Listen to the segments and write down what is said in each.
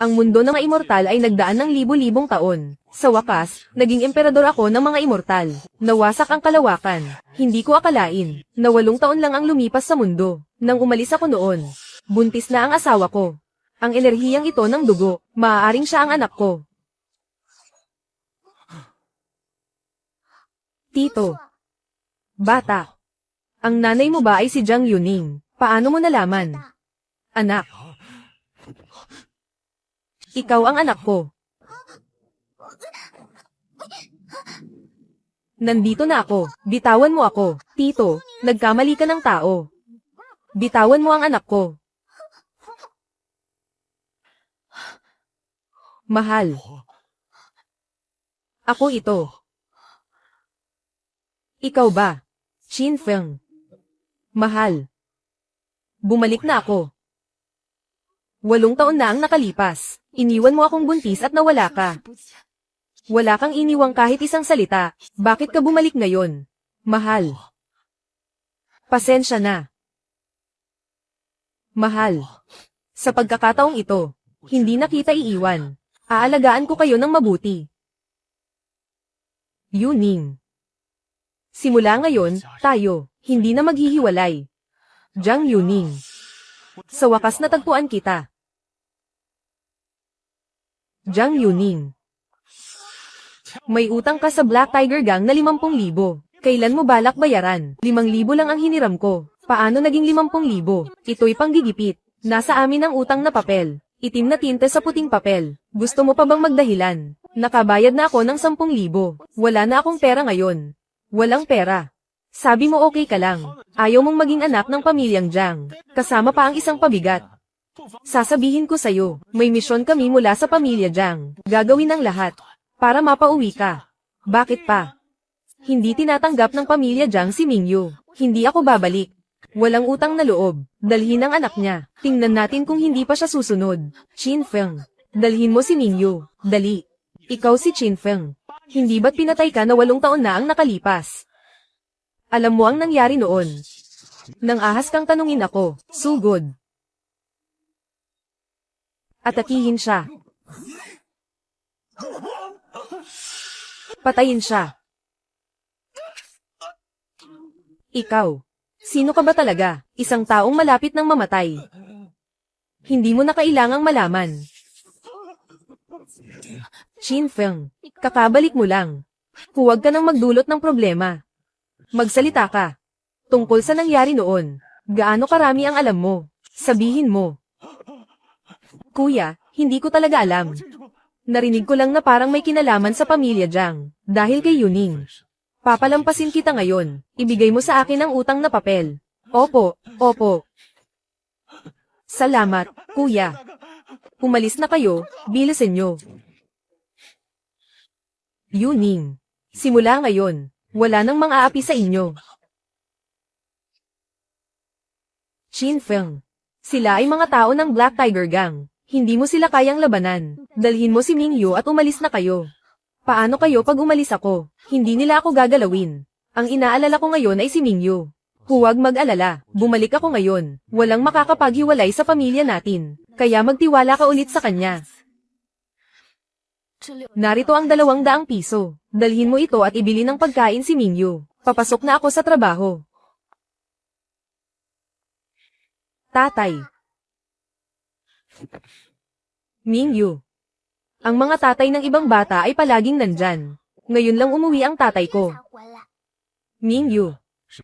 Ang mundo ng mga immortal ay nagdaan ng libo-libong taon. Sa wakas, naging emperador ako ng mga immortal. Nawasak ang kalawakan. Hindi ko akalain na 8 taon lang ang lumipas sa mundo. Nang umalis ako noon, buntis na ang asawa ko. Ang enerhiyang ito ng dugo, maaaring siya ang anak ko. Tito. Bata. Ang nanay mo ba ay si Jiang Yuning? Paano mo nalaman? Anak. Ikaw ang anak ko. Nandito na ako. Bitawan mo ako. Tito, nagkamali ka ng tao. Bitawan mo ang anak ko. Mahal. Ako ito. Ikaw ba? Qin Feng. Mahal. Bumalik na ako. 8 taon na ang nakalipas. Iniwan mo akong buntis at nawala ka. Wala kang iniwang kahit isang salita. Bakit ka bumalik ngayon? Mahal. Pasensya na. Mahal. Sa pagkakataong ito, hindi na kita iiwan. Aalagaan ko kayo ng mabuti. Yuning. Simula ngayon, tayo, hindi na maghihiwalay. Jiang Yuning. Sa wakas natagpuan kita. Jiang Yuning. May utang ka sa Black Tiger Gang na 50,000. Kailan mo balak bayaran? 5,000 lang ang hiniram ko. Paano naging 50,000? Ito'y panggigipit. Nasa amin ang utang na papel. Itim na tinte sa puting papel. Gusto mo pa bang magdahilan? Nakabayad na ako ng 10,000. Wala na akong pera ngayon. Walang pera. Sabi mo okay ka lang. Ayaw mong maging anak ng pamilyang Jiang. Kasama pa ang isang pabigat. Sasabihin ko sa'yo, may misyon kami mula sa pamilya Jiang. Gagawin ang lahat para mapauwi ka. Bakit pa? Hindi tinatanggap ng pamilya Jiang si Mingyu. Hindi ako babalik. Walang utang na loob. Dalhin ang anak niya. Tingnan natin kung hindi pa siya susunod. Qin Feng. Dalhin mo si Mingyu. Dali. Ikaw si Qin Feng. Hindi ba't pinatay ka na 8 taon na ang nakalipas? Alam mo ang nangyari noon. Nang ahas kang tanungin ako, sugod. Atakihin siya. Patayin siya. Ikaw. Sino ka ba talaga? Isang taong malapit ng mamatay. Hindi mo na kailangang malaman. Qin Feng, kakabalik mo lang. Huwag ka nang magdulot ng problema. Magsalita ka. Tungkol sa nangyari noon. Gaano karami ang alam mo? Sabihin mo. Kuya, hindi ko talaga alam. Narinig ko lang na parang may kinalaman sa pamilya Jiang. Dahil kay Yuning. Papalampasin kita ngayon. Ibigay mo sa akin ang utang na papel. Opo, opo. Salamat, kuya. Umalis na kayo, bilisan nyo. Yuning. Simula ngayon, wala nang mga api sa inyo. Qin Feng. Sila ay mga tao ng Black Tiger Gang. Hindi mo sila kayang labanan. Dalhin mo si Mingyu at umalis na kayo. Paano kayo pag umalis ako? Hindi nila ako gagalawin. Ang inaalala ko ngayon ay si Mingyu. Huwag mag-alala, bumalik ako ngayon. Walang makakapaghiwalay sa pamilya natin. Kaya magtiwala ka ulit sa kanya. Narito ang 200 piso. Dalhin mo ito at ibili ng pagkain si Mingyu. Papasok na ako sa trabaho. Tatay. Mingyu. Ang mga tatay ng ibang bata ay palaging nandyan. Ngayon lang umuwi ang tatay ko. Mingyu.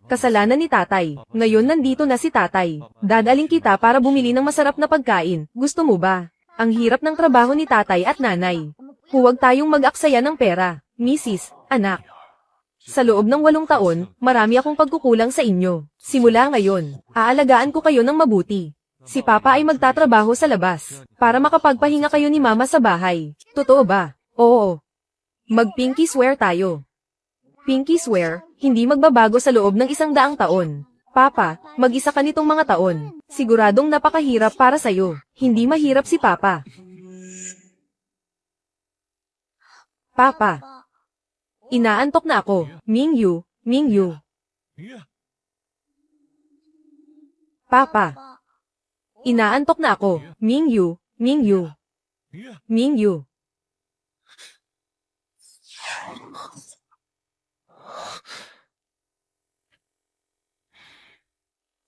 Kasalanan ni tatay. Ngayon nandito na si tatay. Dadaling kita para bumili ng masarap na pagkain. Gusto mo ba? Ang hirap ng trabaho ni tatay at nanay. Huwag tayong mag-aksaya ng pera. Mrs. Anak. Sa loob ng 8 taon, marami akong pagkukulang sa inyo. Simula ngayon, aalagaan ko kayo ng mabuti. Si Papa ay magtatrabaho sa labas, para makapagpahinga kayo ni Mama sa bahay. Totoo ba? Oo. Mag-pinky swear tayo. Pinky swear, hindi magbabago sa loob ng 100 taon. Papa, mag-isa ka nitong mga taon. Siguradong napakahirap para sa'yo. Hindi mahirap si Papa. Papa. Inaantok na ako. Mingyu, Mingyu. Papa. Inaantok na ako. Mingyu, Mingyu. Mingyu.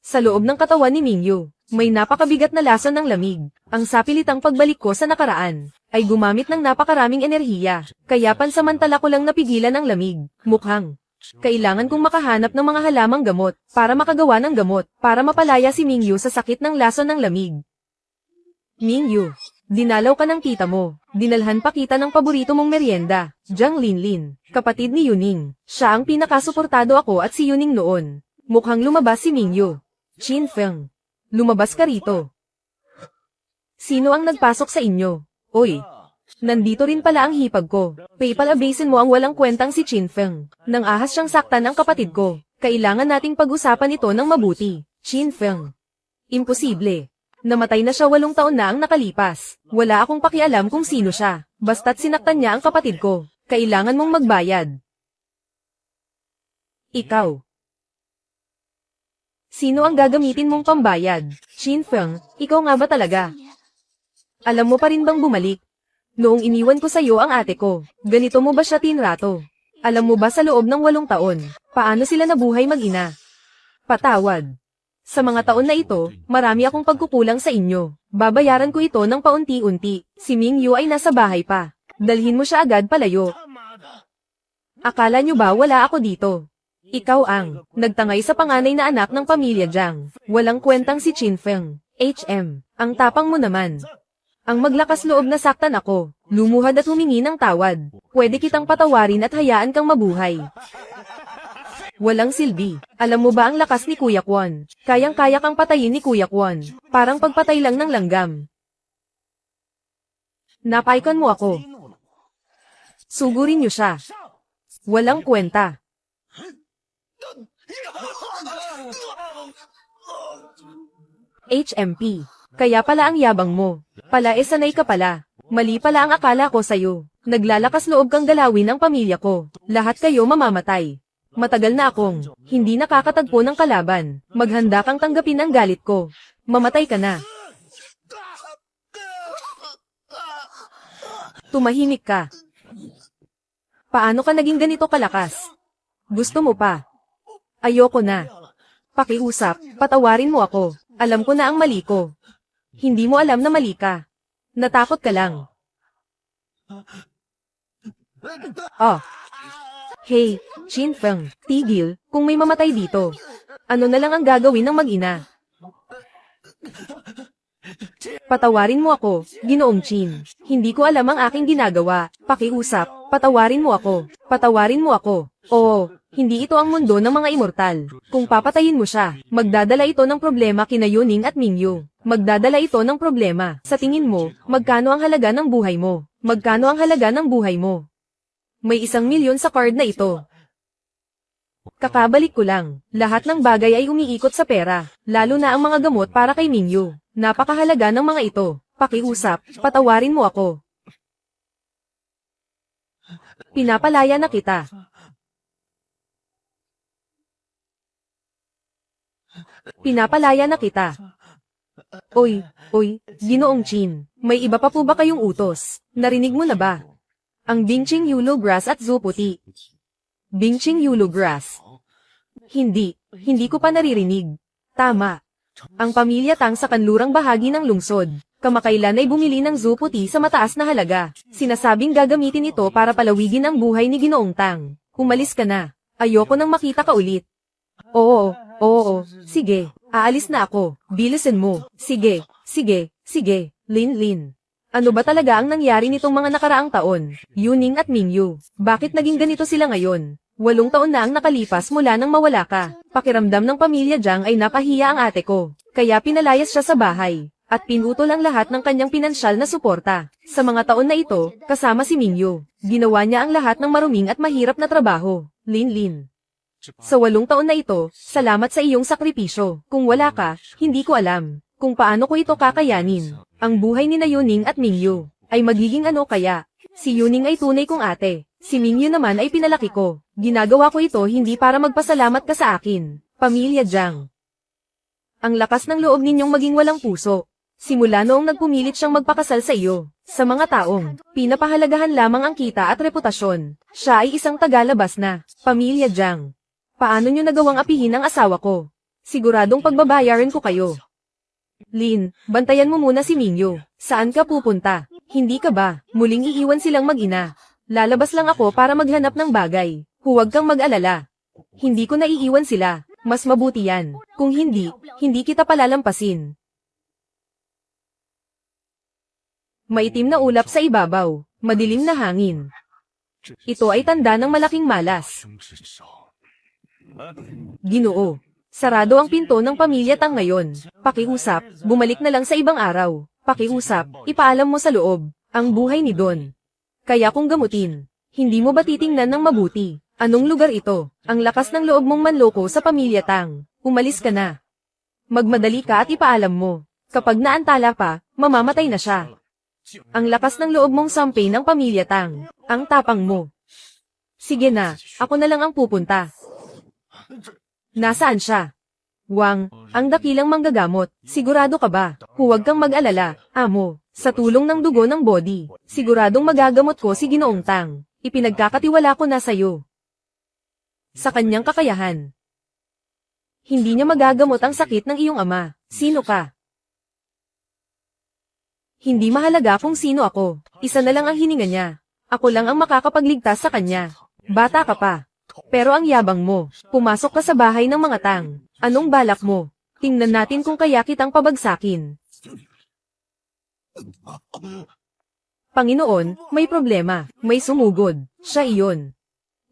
Sa loob ng katawan ni Mingyu, may napakabigat na lason ng lamig. Ang sapilitang pagbalik ko sa nakaraan, ay gumamit ng napakaraming enerhiya, kaya pansamantala ko lang napigilan ang lamig. Mukhang kailangan kong makahanap ng mga halamang gamot, para makagawa ng gamot, para mapalaya si Mingyu sa sakit ng lason ng lamig. Mingyu, dinalaw ka ng tita mo. Dinalhan pa kita ng paborito mong merienda, Jiang Linlin, kapatid ni Yuning. Siya ang pinakasuportado ako at si Yuning noon. Mukhang lumabas si Mingyu. Qin Feng, lumabas ka rito. Sino ang nagpasok sa inyo? Oy, nandito rin pala ang hipag ko. Palabasin mo ang walang kwentang si Qin Feng. Nang ahas siyang saktan ng kapatid ko. Kailangan nating pag-usapan ito ng mabuti. Qin Feng. Imposible. Namatay na siya 8 taon na ang nakalipas. Wala akong pakialam kung sino siya. Basta't sinaktan niya ang kapatid ko. Kailangan mong magbayad. Ikaw. Sino ang gagamitin mong pambayad? Qin Feng, ikaw nga ba talaga? Alam mo pa rin bang bumalik? Noong iniwan ko sa iyo ang ate ko, ganito mo ba siya tinrato? Alam mo ba sa loob ng 8 taon, paano sila nabuhay mag-ina? Patawad. Sa mga taon na ito, marami akong pagkukulang sa inyo. Babayaran ko ito ng paunti-unti. Si Mingyu ay nasa bahay pa. Dalhin mo siya agad palayo. Akala nyo ba wala ako dito? Ikaw ang nagtangay sa panganay na anak ng pamilya Jiang. Walang kwentang si Qin Feng. HM, ang tapang mo naman. Ang maglakas loob na saktan ako, lumuhad at humingi ng tawad. Pwede kitang patawarin at hayaan kang mabuhay. Walang silbi. Alam mo ba ang lakas ni Kuya Kwon? Kayang-kaya kang patayin ni Kuya Kwon. Parang pagpatay lang ng langgam. Napaikan mo ako. Sugurin niyo siya. Walang kwenta. HMP. Kaya pala ang yabang mo. Sanay ka pala. Mali pala ang akala ko sa'yo. Naglalakas loob kang galawin ang pamilya ko. Lahat kayo mamamatay. Matagal na akong hindi nakakatagpo ng kalaban. Maghanda kang tanggapin ang galit ko. Mamatay ka na. Tumahimik ka. Paano ka naging ganito kalakas? Gusto mo pa? Ayoko na. Pakiusap, patawarin mo ako. Alam ko na ang mali ko. Hindi mo alam na mali ka. Natakot ka lang. Oh. Hey, Qin Feng, tigil, kung may mamatay dito. Ano na lang ang gagawin ng mag-ina? Patawarin mo ako, Ginoong Qin. Hindi ko alam ang aking ginagawa. Pakiusap, patawarin mo ako. Patawarin mo ako. Oo, hindi ito ang mundo ng mga immortal. Kung papatayin mo siya, magdadala ito ng problema kina Yuning at Mingyu. Magdadala ito ng problema. Sa tingin mo, magkano ang halaga ng buhay mo? Magkano ang halaga ng buhay mo? May 1,000,000 sa card na ito. Kakabalik ko lang. Lahat ng bagay ay umiikot sa pera, lalo na ang mga gamot para kay Mingyu. Napakahalaga ng mga ito. Pakiusap, patawarin mo ako. Pinapalaya na kita. Pinapalaya na kita. Oy, Ginoong Qin, may iba pa po ba kayong utos? Narinig mo na ba? Ang Bingqing Yulo Grass at Zuputi. Bingqing Yulo Grass. Hindi ko pa naririnig. Tama. Ang pamilya Tang sa kanlurang bahagi ng lungsod, kamakailan ay bumili ng Zuputi sa mataas na halaga. Sinasabing gagamitin ito para palawigin ang buhay ni Ginoong Tang. Umalis ka na. Ayoko nang makita ka ulit. Oo. Sige, aalis na ako. Bilisan mo. Sige. Lin. Ano ba talaga ang nangyari nitong mga nakaraang taon? Yuning at Mingyu, bakit naging ganito sila ngayon? 8 taon na ang nakalipas mula nang mawala ka. Pakiramdam ng pamilya Jiang ay napahiya ang ate ko. Kaya pinalayas siya sa bahay. At pinutol ang lahat ng kanyang pinansyal na suporta. Sa mga taon na ito, kasama si Mingyu, ginawa niya ang lahat ng maruming at mahirap na trabaho. Lin. Sa 8 taon na ito, salamat sa iyong sakripisyo. Kung wala ka, hindi ko alam kung paano ko ito kakayanin. Ang buhay ni Yuning at Mingyu ay magiging ano kaya? Si Yuning ay tunay kong ate. Si Mingyu naman ay pinalaki ko. Ginagawa ko ito hindi para magpasalamat ka sa akin. Pamilya Jiang. Ang lakas ng loob ninyong maging walang puso. Simula noong nagpumilit siyang magpakasal sa iyo. Sa mga taong, pinapahalagahan lamang ang kita at reputasyon. Siya ay isang tagalabas na, Pamilya Jiang. Paano niyo nagawang apihin ang asawa ko? Siguradong pagbabayaran ko kayo. Lin, bantayan mo muna si Mingyu. Saan ka pupunta? Hindi ka ba? Muling iiwan silang mag-ina. Lalabas lang ako para maghanap ng bagay. Huwag kang mag-alala. Hindi ko naiiwan sila. Mas mabuti yan. Kung hindi, hindi kita palalampasin. Maitim na ulap sa ibabaw. Madilim na hangin. Ito ay tanda ng malaking malas. Ginoo. Sarado ang pinto ng pamilya Tang ngayon. Pakiusap, bumalik na lang sa ibang araw. Pakiusap, ipaalam mo sa loob, ang buhay ni Don. Kaya kung gamutin, hindi mo ba titingnan ng mabuti? Anong lugar ito? Ang lakas ng loob mong manloko sa pamilya Tang. Umalis ka na. Magmadali ka at ipaalam mo. Kapag naantala pa, mamamatay na siya. Ang lakas ng loob mong sampay ng pamilya Tang. Ang tapang mo. Sige na, ako na lang ang pupunta. Nasaan siya? Wang, ang dakilang manggagamot. Sigurado ka ba? Huwag kang mag-alala, amo. Sa tulong ng dugo ng body, siguradong magagamot ko si Ginoong Tang. Ipinagkakatiwala ko na sa'yo. Sa kanyang kakayahan. Hindi niya magagamot ang sakit ng iyong ama. Sino ka? Hindi mahalaga kung sino ako. Isa na lang ang hininga niya. Ako lang ang makakapagligtas sa kanya. Bata ka pa. Pero ang yabang mo. Pumasok ka sa bahay ng mga Tang. Anong balak mo? Tingnan natin kung kaya kitang pabagsakin. Panginoon, may problema. May sumugod. Siya iyon.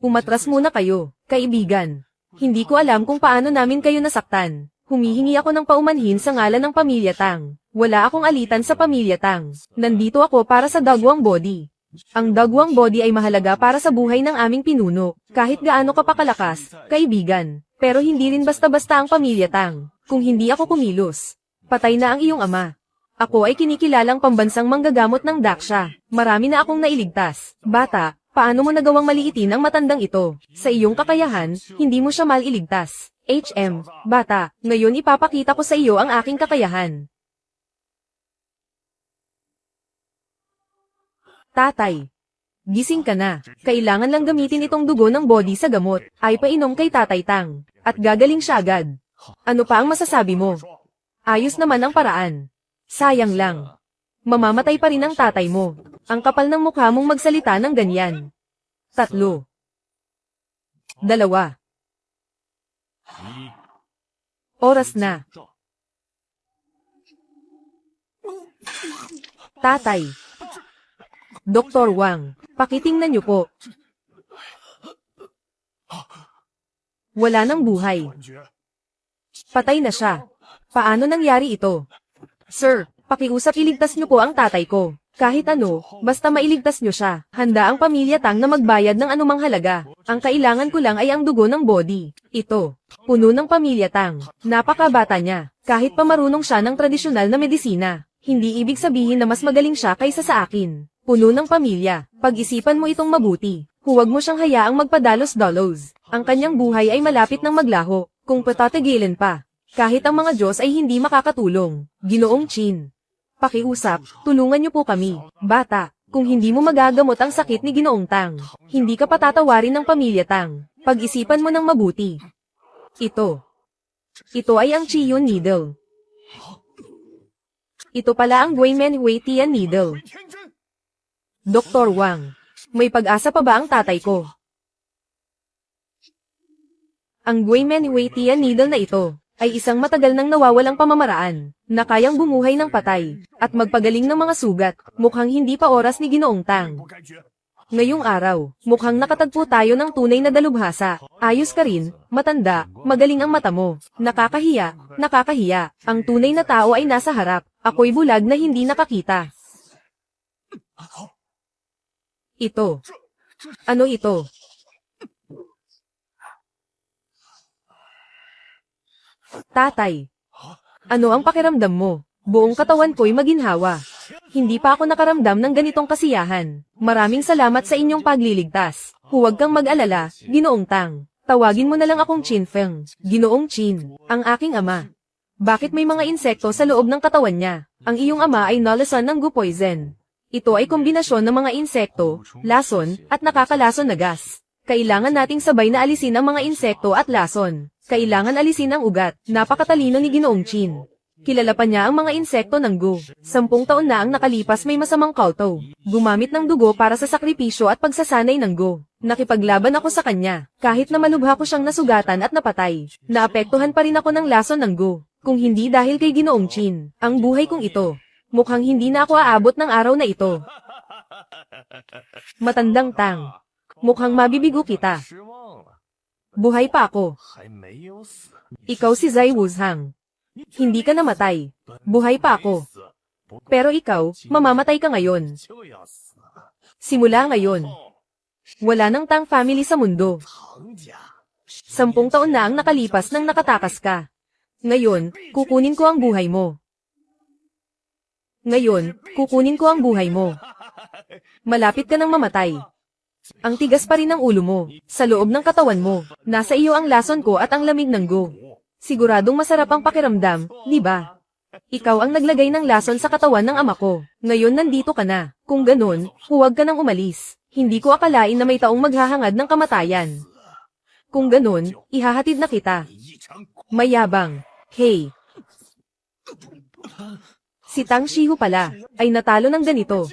Umatras muna kayo, kaibigan. Hindi ko alam kung paano namin kayo nasaktan. Humihingi ako ng paumanhin sa ngalan ng pamilya Tang. Wala akong alitan sa pamilya Tang. Nandito ako para sa dagwang body. Ang dagwang body ay mahalaga para sa buhay ng aming pinuno, kahit gaano ka pa kalakas, kaibigan. Pero hindi rin basta-basta ang pamilya Tang. Kung hindi ako kumilos, patay na ang iyong ama. Ako ay kinikilalang pambansang manggagamot ng Daksha. Marami na akong nailigtas. Bata, paano mo nagawang maliitin ang matandang ito? Sa iyong kakayahan, hindi mo siya maliligtas. HM, bata, ngayon ipapakita ko sa iyo ang aking kakayahan. Tatay, gising ka na. Kailangan lang gamitin itong dugo ng body sa gamot. Ay painom kay Tatay Tang. At gagaling siya agad. Ano pa ang masasabi mo? Ayos naman ang paraan. Sayang lang. Mamamatay pa rin ang tatay mo. Ang kapal ng mukha mong magsalita ng ganyan. 3. 2. Oras na. Tatay. Dr. Wang, pakitingnan niyo po. Wala nang buhay. Patay na siya. Paano nangyari ito? Sir, pakiusap iligtas niyo po ang tatay ko. Kahit ano, basta mailigtas niyo siya. Handa ang pamilya Tang na magbayad ng anumang halaga. Ang kailangan ko lang ay ang dugo ng body. Ito, puno ng pamilya Tang. Napakabata niya. Kahit pa marunong siya ng tradisyonal na medisina. Hindi ibig sabihin na mas magaling siya kaysa sa akin. Puno ng pamilya. Pag-isipan mo itong mabuti. Huwag mo siyang hayaang magpadalos-dalos. Ang kanyang buhay ay malapit ng maglaho. Kung patatigilan pa. Kahit ang mga Diyos ay hindi makakatulong. Ginoong Chin. Pakiusap, tulungan niyo po kami. Bata, kung hindi mo magagamot ang sakit ni Ginoong Tang, hindi ka patatawarin ng pamilya Tang. Pag-isipan mo ng mabuti. Ito. Ito ay ang Chiyun Needle. Ito pala ang Guimen Hui Tian Needle. Dr. Wang, may pag-asa pa ba ang tatay ko? Ang Guimen Hui Tian Needle na ito ay isang matagal nang nawawalang pamamaraan na kayang bumuhay ng patay at magpagaling ng mga sugat. Mukhang hindi pa oras ni Ginoong Tang. Ngayong araw, mukhang nakatagpo tayo ng tunay na dalubhasa. Ayos ka rin, matanda, magaling ang mata mo. Nakakahiya, nakakahiya. Ang tunay na tao ay nasa harap. Ako'y bulag na hindi nakakita. Ito. Ano ito? Tatay. Ano ang pakiramdam mo? Buong katawan ko'y maginhawa. Hindi pa ako nakaramdam ng ganitong kasiyahan. Maraming salamat sa inyong pagliligtas. Huwag kang mag-alala, Ginoong Tang. Tawagin mo na lang akong Chin Feng. Ginoong Chin, ang aking ama. Bakit may mga insekto sa loob ng katawan niya? Ang iyong ama ay nalasan ng goo poison. Ito ay kombinasyon ng mga insekto, lason, at nakakalason na gas. Kailangan nating sabay na alisin ang mga insekto at lason. Kailangan alisin ang ugat. Napakatalino ni Ginoong Chin. Kilala pa niya ang mga insekto ng goo. 10 taon na ang nakalipas may masamang kauto. Gumamit ng dugo para sa sakripisyo at pagsasanay ng goo. Nakipaglaban ako sa kanya. Kahit na malubha ko siyang nasugatan at napatay. Naapektuhan pa rin ako ng lason ng goo. Kung hindi dahil kay Ginoong Chin, ang buhay kong ito. Mukhang hindi na ako aabot ng araw na ito. Matandang tang. Mukhang mabibigo kita. Buhay pa ako. Ikaw si Zai Wuzhang. Hindi ka namatay. Buhay pa ako. Pero ikaw, mamamatay ka ngayon. Simula ngayon. Wala nang Tang family sa mundo. 10 taon na ang nakalipas nang nakatakas ka. Ngayon, kukunin ko ang buhay mo. Ngayon, kukunin ko ang buhay mo. Malapit ka nang mamatay. Ang tigas pa rin ng ulo mo. Sa loob ng katawan mo, nasa iyo ang lason ko at ang lamig ng goo. Siguradong masarap ang pakiramdam, di ba? Ikaw ang naglagay ng lason sa katawan ng ama ko. Ngayon nandito ka na. Kung ganun, huwag ka nang umalis. Hindi ko akalain na may taong maghahangad ng kamatayan. Kung ganun, ihahatid na kita. Mayabang. Hey. Si Tang Shihu pala, ay natalo ng ganito.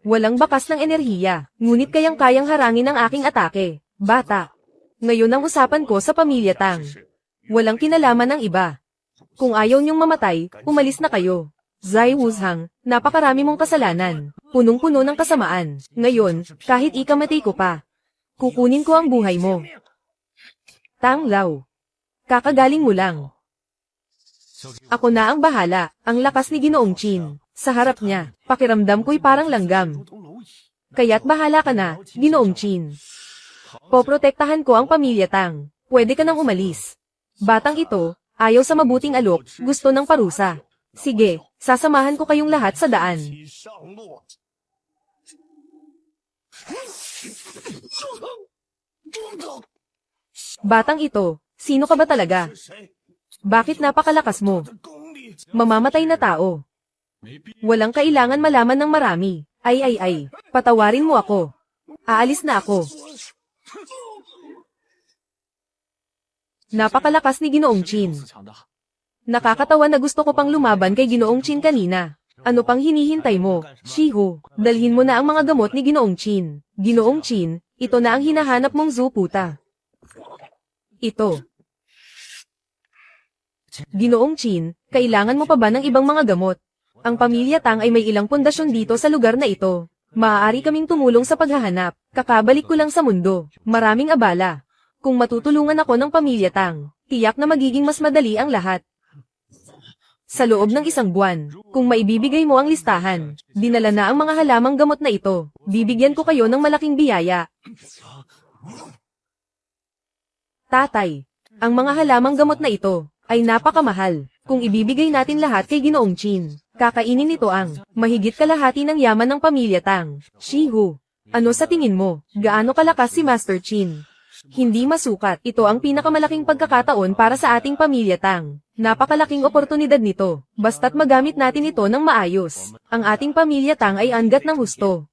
Walang bakas ng enerhiya, ngunit kayang-kayang harangin ang aking atake. Bata. Ngayon ang usapan ko sa pamilya Tang. Walang kinalaman ng iba. Kung ayaw niyong mamatay, umalis na kayo. Zai Wuzhang, napakarami mong kasalanan. Punong-puno ng kasamaan. Ngayon, kahit ikamatay ko pa, kukunin ko ang buhay mo. Tang Lao. Kakagaling mo lang. Ako na ang bahala, ang lakas ni Ginoong Chin. Sa harap niya, pakiramdam ko'y parang langgam. Kaya't bahala ka na, Ginoong Chin. Poprotektahan ko ang pamilya Tang. Pwede ka nang umalis. Batang ito, ayaw sa mabuting alok, gusto ng parusa. Sige, sasamahan ko kayong lahat sa daan. Batang ito, sino ka ba talaga? Bakit napakalakas mo? Mamamatay na tao. Walang kailangan malaman ng marami. Ay, patawarin mo ako. Aalis na ako. Napakalakas ni Ginoong Chin. Nakakatawa na gusto ko pang lumaban kay Ginoong Chin kanina. Ano pang hinihintay mo, Shihu? Dalhin mo na ang mga gamot ni Ginoong Chin. Ginoong Chin, ito na ang hinahanap mong puta. Ito. Ginoong Chin, kailangan mo pa ba ng ibang mga gamot? Ang pamilya Tang ay may ilang pundasyon dito sa lugar na ito. Maaari kaming tumulong sa paghahanap. Kakabalik ko lang sa mundo. Maraming abala. Kung matutulungan ako ng pamilya Tang, tiyak na magiging mas madali ang lahat. Sa loob ng 1 buwan, kung maibibigay mo ang listahan, dinala na ang mga halamang gamot na ito. Bibigyan ko kayo ng malaking biyaya. Tatay, ang mga halamang gamot na ito ay napakamahal. Kung ibibigay natin lahat kay Ginoong Chin, kakainin nito ang mahigit kalahati ng yaman ng pamilya Tang. Shihu, ano sa tingin mo? Gaano kalakas si Master Chin? Hindi masukat. Ito ang pinakamalaking pagkakataon para sa ating pamilya Tang. Napakalaking oportunidad nito. Basta't magamit natin ito ng maayos. Ang ating pamilya Tang ay angat ng husto.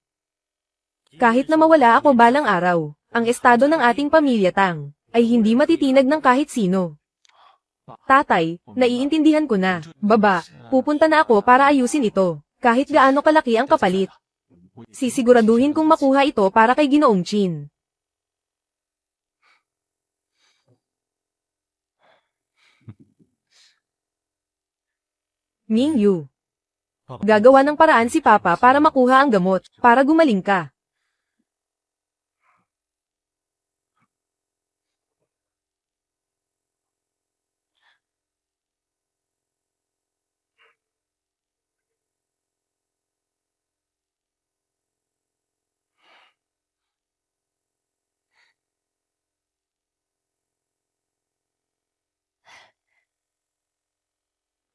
Kahit na mawala ako balang araw, ang estado ng ating pamilya Tang ay hindi matitinag ng kahit sino. Tatay, naiintindihan ko na. Baba, pupunta na ako para ayusin ito. Kahit gaano kalaki ang kapalit. Sisiguraduhin kong makuha ito para kay Ginoong Chin. Mingyu. Gagawa ng paraan si Papa para makuha ang gamot, para gumaling ka.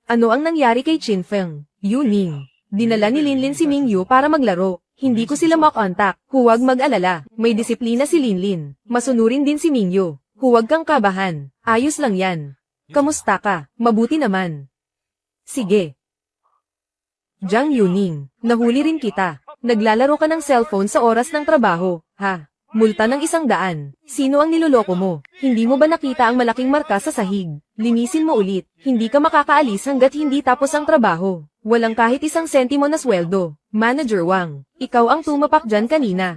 Ano ang nangyari kay Chin Feng? Yuning. Dinala ni Linlin si Mingyu para maglaro. Hindi ko sila makontak. Huwag mag-alala. May disiplina si Linlin. Masunurin din si Mingyu. Huwag kang kabahan. Ayos lang yan. Kamusta ka? Mabuti naman. Sige. Jiang Yuning, nahuli rin kita. Naglalaro ka ng cellphone sa oras ng trabaho, ha? Multa ng 100. Sino ang niloloko mo? Hindi mo ba nakita ang malaking marka sa sahig? Linisin mo ulit. Hindi ka makakaalis hanggat hindi tapos ang trabaho. Walang kahit 1 sentimo na sweldo. Manager Wang, ikaw ang tumapak dyan kanina.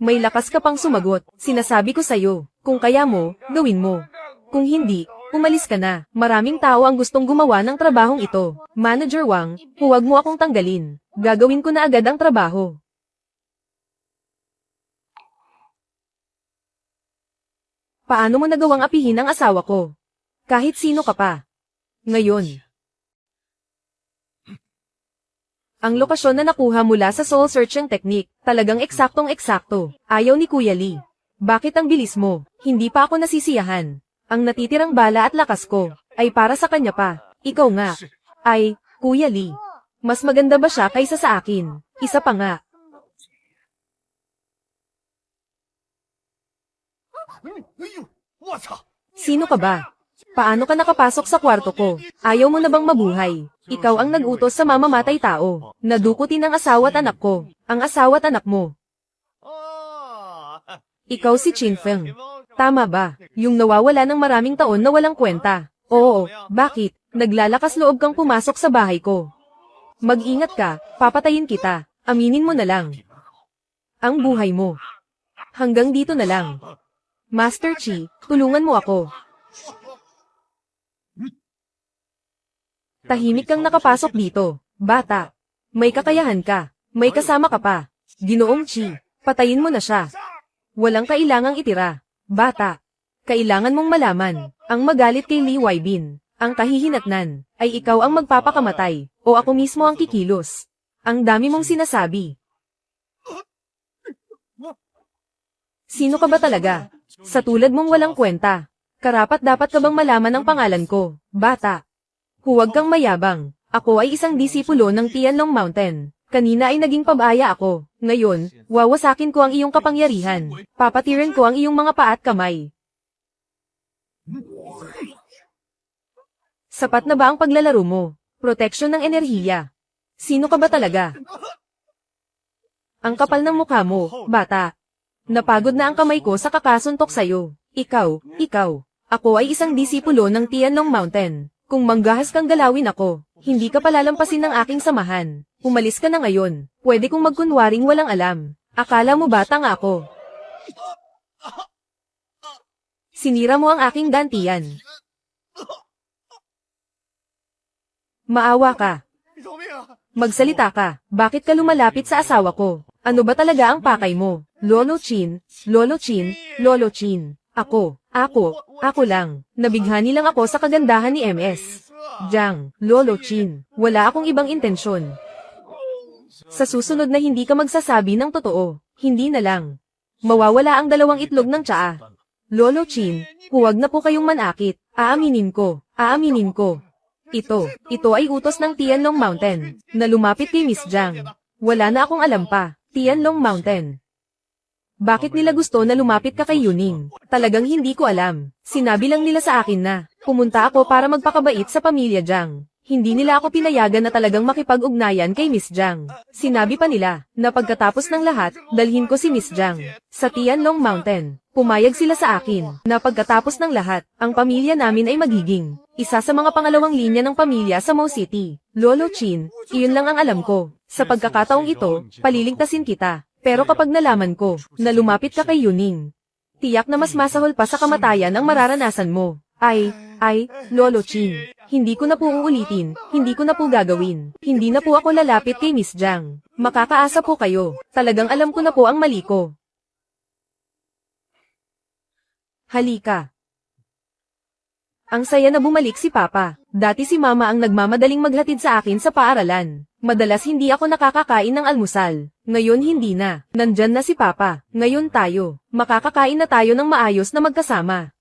May lakas ka pang sumagot. Sinasabi ko sa'yo, kung kaya mo, gawin mo. Kung hindi, umalis ka na. Maraming tao ang gustong gumawa ng trabahong ito. Manager Wang, huwag mo akong tanggalin. Gagawin ko na agad ang trabaho. Paano mo nagawang apihin ang asawa ko? Kahit sino ka pa. Ngayon. Ang lokasyon na nakuha mula sa soul searching technique, talagang eksaktong-eksakto. Ayaw ni Kuya Lee. Bakit ang bilis mo? Hindi pa ako nasisiyahan. Ang natitirang bala at lakas ko, ay para sa kanya pa. Ikaw nga. Ay, Kuya Lee. Mas maganda ba siya kaysa sa akin? Isa pa nga. Sino ka ba? Paano ka nakapasok sa kwarto ko? Ayaw mo na bang mabuhay? Ikaw ang nag-utos sa mamamatay tao. Nadukutin ang asawa at anak ko. Ang asawa at anak mo. Ikaw si Chin Feng. Tama ba? Yung nawawala ng maraming taon na walang kwenta. Oo, bakit? Naglalakas loob kang pumasok sa bahay ko. Mag-ingat ka, papatayin kita. Aminin mo na lang. Ang buhay mo. Hanggang dito na lang. Master Chi, tulungan mo ako. Tahimik kang nakapasok dito, bata. May kakayahan ka. May kasama ka pa. Ginoong Chi, patayin mo na siya. Walang kailangang itira. Bata. Kailangan mong malaman, ang magalit kay Li Weibin, ang kahihinatnan, ay ikaw ang magpapakamatay, o ako mismo ang kikilos. Ang dami mong sinasabi. Sino ka ba talaga? Sa tulad mong walang kwenta. Karapat dapat ka bang malaman ang pangalan ko, bata? Huwag kang mayabang. Ako ay isang disipulo ng Tianlong Mountain. Kanina ay naging pabaya ako. Ngayon, wawasakin ko ang iyong kapangyarihan. Papatirin ko ang iyong mga paa at kamay. Sapat na ba ang paglalaro mo? Proteksyon ng enerhiya. Sino ka ba talaga? Ang kapal ng mukha mo, bata. Napagod na ang kamay ko sa kakasuntok sa'yo. Ikaw. Ako ay isang disipulo ng Tianlong Mountain. Kung manggahas kang galawin ako, hindi ka palalampasin ng aking samahan. Umalis ka na ngayon. Pwede kong magkunwaring walang alam. Akala mo ba tanga ako? Sinira mo ang aking gantian. Maawa ka. Magsalita ka. Bakit ka lumalapit sa asawa ko? Ano ba talaga ang pakay mo? Lolo Chin. Ako lang. Nabighani lang ako sa kagandahan ni MS. Jiang, Lolo Chin. Wala akong ibang intensyon. Sa susunod na hindi ka magsasabi ng totoo, hindi na lang. Mawawala ang 2 itlog ng tsaa. Lolo Chin, huwag na po kayong manakit. Aaminin ko. Ito ay utos ng Tianlong Mountain, na lumapit kay Miss Jiang. Wala na akong alam pa. Tianlong Mountain. Bakit nila gusto na lumapit ka kay Yuning? Talagang hindi ko alam. Sinabi lang nila sa akin na, pumunta ako para magpakabait sa pamilya Jiang. Hindi nila ako pinayagan na talagang makipag-ugnayan kay Miss Jiang. Sinabi pa nila, na pagkatapos ng lahat, dalhin ko si Miss Jiang sa Tianlong Mountain. Pumayag sila sa akin, na pagkatapos ng lahat, ang pamilya namin ay magiging isa sa mga pangalawang linya ng pamilya sa Mo City. Lolo Chin, iyon lang ang alam ko. Sa pagkakataong ito, paliligtasin kita. Pero kapag nalaman ko, na lumapit ka kay Yuning, tiyak na mas masahol pa sa kamatayan ang mararanasan mo. Lolo Chin, hindi ko na po uulitin, hindi ko na po gagawin. Hindi na po ako lalapit kay Miss Jiang. Makakaasa po kayo. Talagang alam ko na po ang mali ko. Halika. Ang saya na bumalik si Papa. Dati si Mama ang nagmamadaling maghatid sa akin sa paaralan. Madalas hindi ako nakakakain ng almusal. Ngayon hindi na. Nandyan na si Papa. Ngayon tayo. Makakakain na tayo ng maayos na magkasama.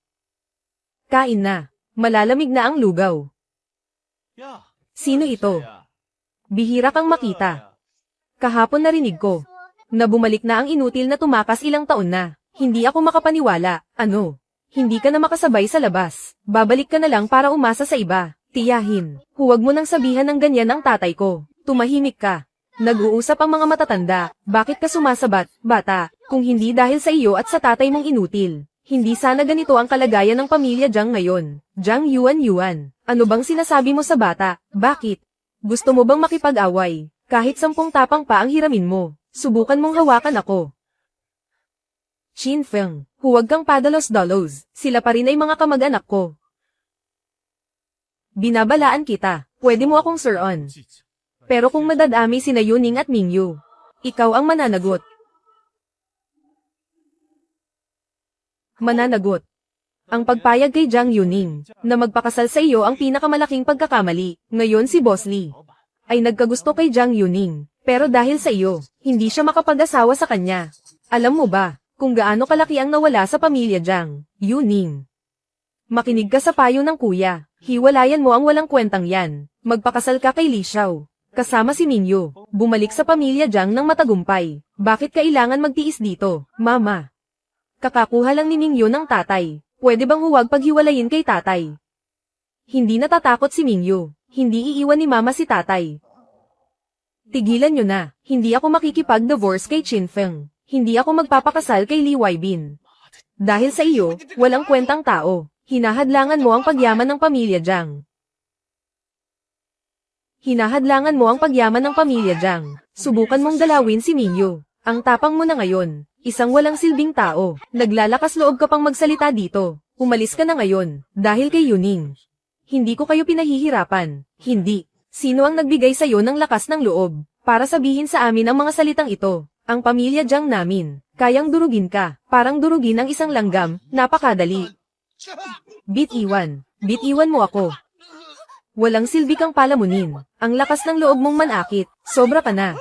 Kain na. Malalamig na ang lugaw. Sino ito? Bihira kang makita. Kahapon narinig ko na bumalik na ang inutil na tumakas ilang taon na. Hindi ako makapaniwala. Ano? Hindi ka na makasabay sa labas. Babalik ka na lang para umasa sa iba. Tiyahin, huwag mo nang sabihan ng ganyan ang tatay ko. Tumahimik ka. Nag-uusap ang mga matatanda. Bakit ka sumasabat, bata? Kung hindi dahil sa iyo at sa tatay mong inutil. Hindi sana ganito ang kalagayan ng pamilya Jiang ngayon. Jiang Yuan. Ano bang sinasabi mo sa bata? Bakit? Gusto mo bang makipag-away? Kahit 10 tapang pa ang hiramin mo. Subukan mong hawakan ako. Qin Feng, huwag kang padalos-dalos. Sila pa rin ay mga kamag-anak ko. Binabalaan kita. Pwede mo akong sir-on. Pero kung madadami sina Yuning at Mingyu, ikaw ang mananagot. Mananagot. Ang pagpayag kay Jiang Yuning na magpakasal sa iyo ang pinakamalaking pagkakamali. Ngayon si Boss Lee ay nagkagusto kay Jiang Yuning. Pero dahil sa iyo, hindi siya makapag-asawa sa kanya. Alam mo ba kung gaano kalaki ang nawala sa pamilya Jiang Yuning? Makinig ka sa payo ng kuya. Hiwalayan mo ang walang kwentang yan. Magpakasal ka kay Li Xiao. Kasama si Mingyu. Bumalik sa pamilya Jiang ng matagumpay. Bakit kailangan magtiis dito, mama? Kakakuha lang ni Mingyu ng tatay. Pwede bang huwag paghiwalayin kay tatay? Hindi natatakot si Mingyu. Hindi iiwan ni mama si tatay. Tigilan nyo na. Hindi ako makikipag-divorce kay Qin Feng. Hindi ako magpapakasal kay Li Weibin. Dahil sa iyo, walang kwentang tao. Hinahadlangan mo ang pagyaman ng pamilya Jiang. Hinahadlangan mo ang pagyaman ng pamilya Jiang. Subukan mong dalawin si Mingyu. Ang tapang mo na ngayon. Isang walang silbing tao. Naglalakas loob ka pang magsalita dito. Umalis ka na ngayon. Dahil kay Yuning. Hindi ko kayo pinahihirapan. Hindi. Sino ang nagbigay sa'yo ng lakas ng loob? Para sabihin sa amin ang mga salitang ito. Ang pamilya Jiang namin. Kayang durugin ka. Parang durugin ang isang langgam. Napakadali. Bitiwan. Bitiwan mo ako. Walang silbi kang palamunin. Ang lakas ng loob mong manakit. Sobra ka na.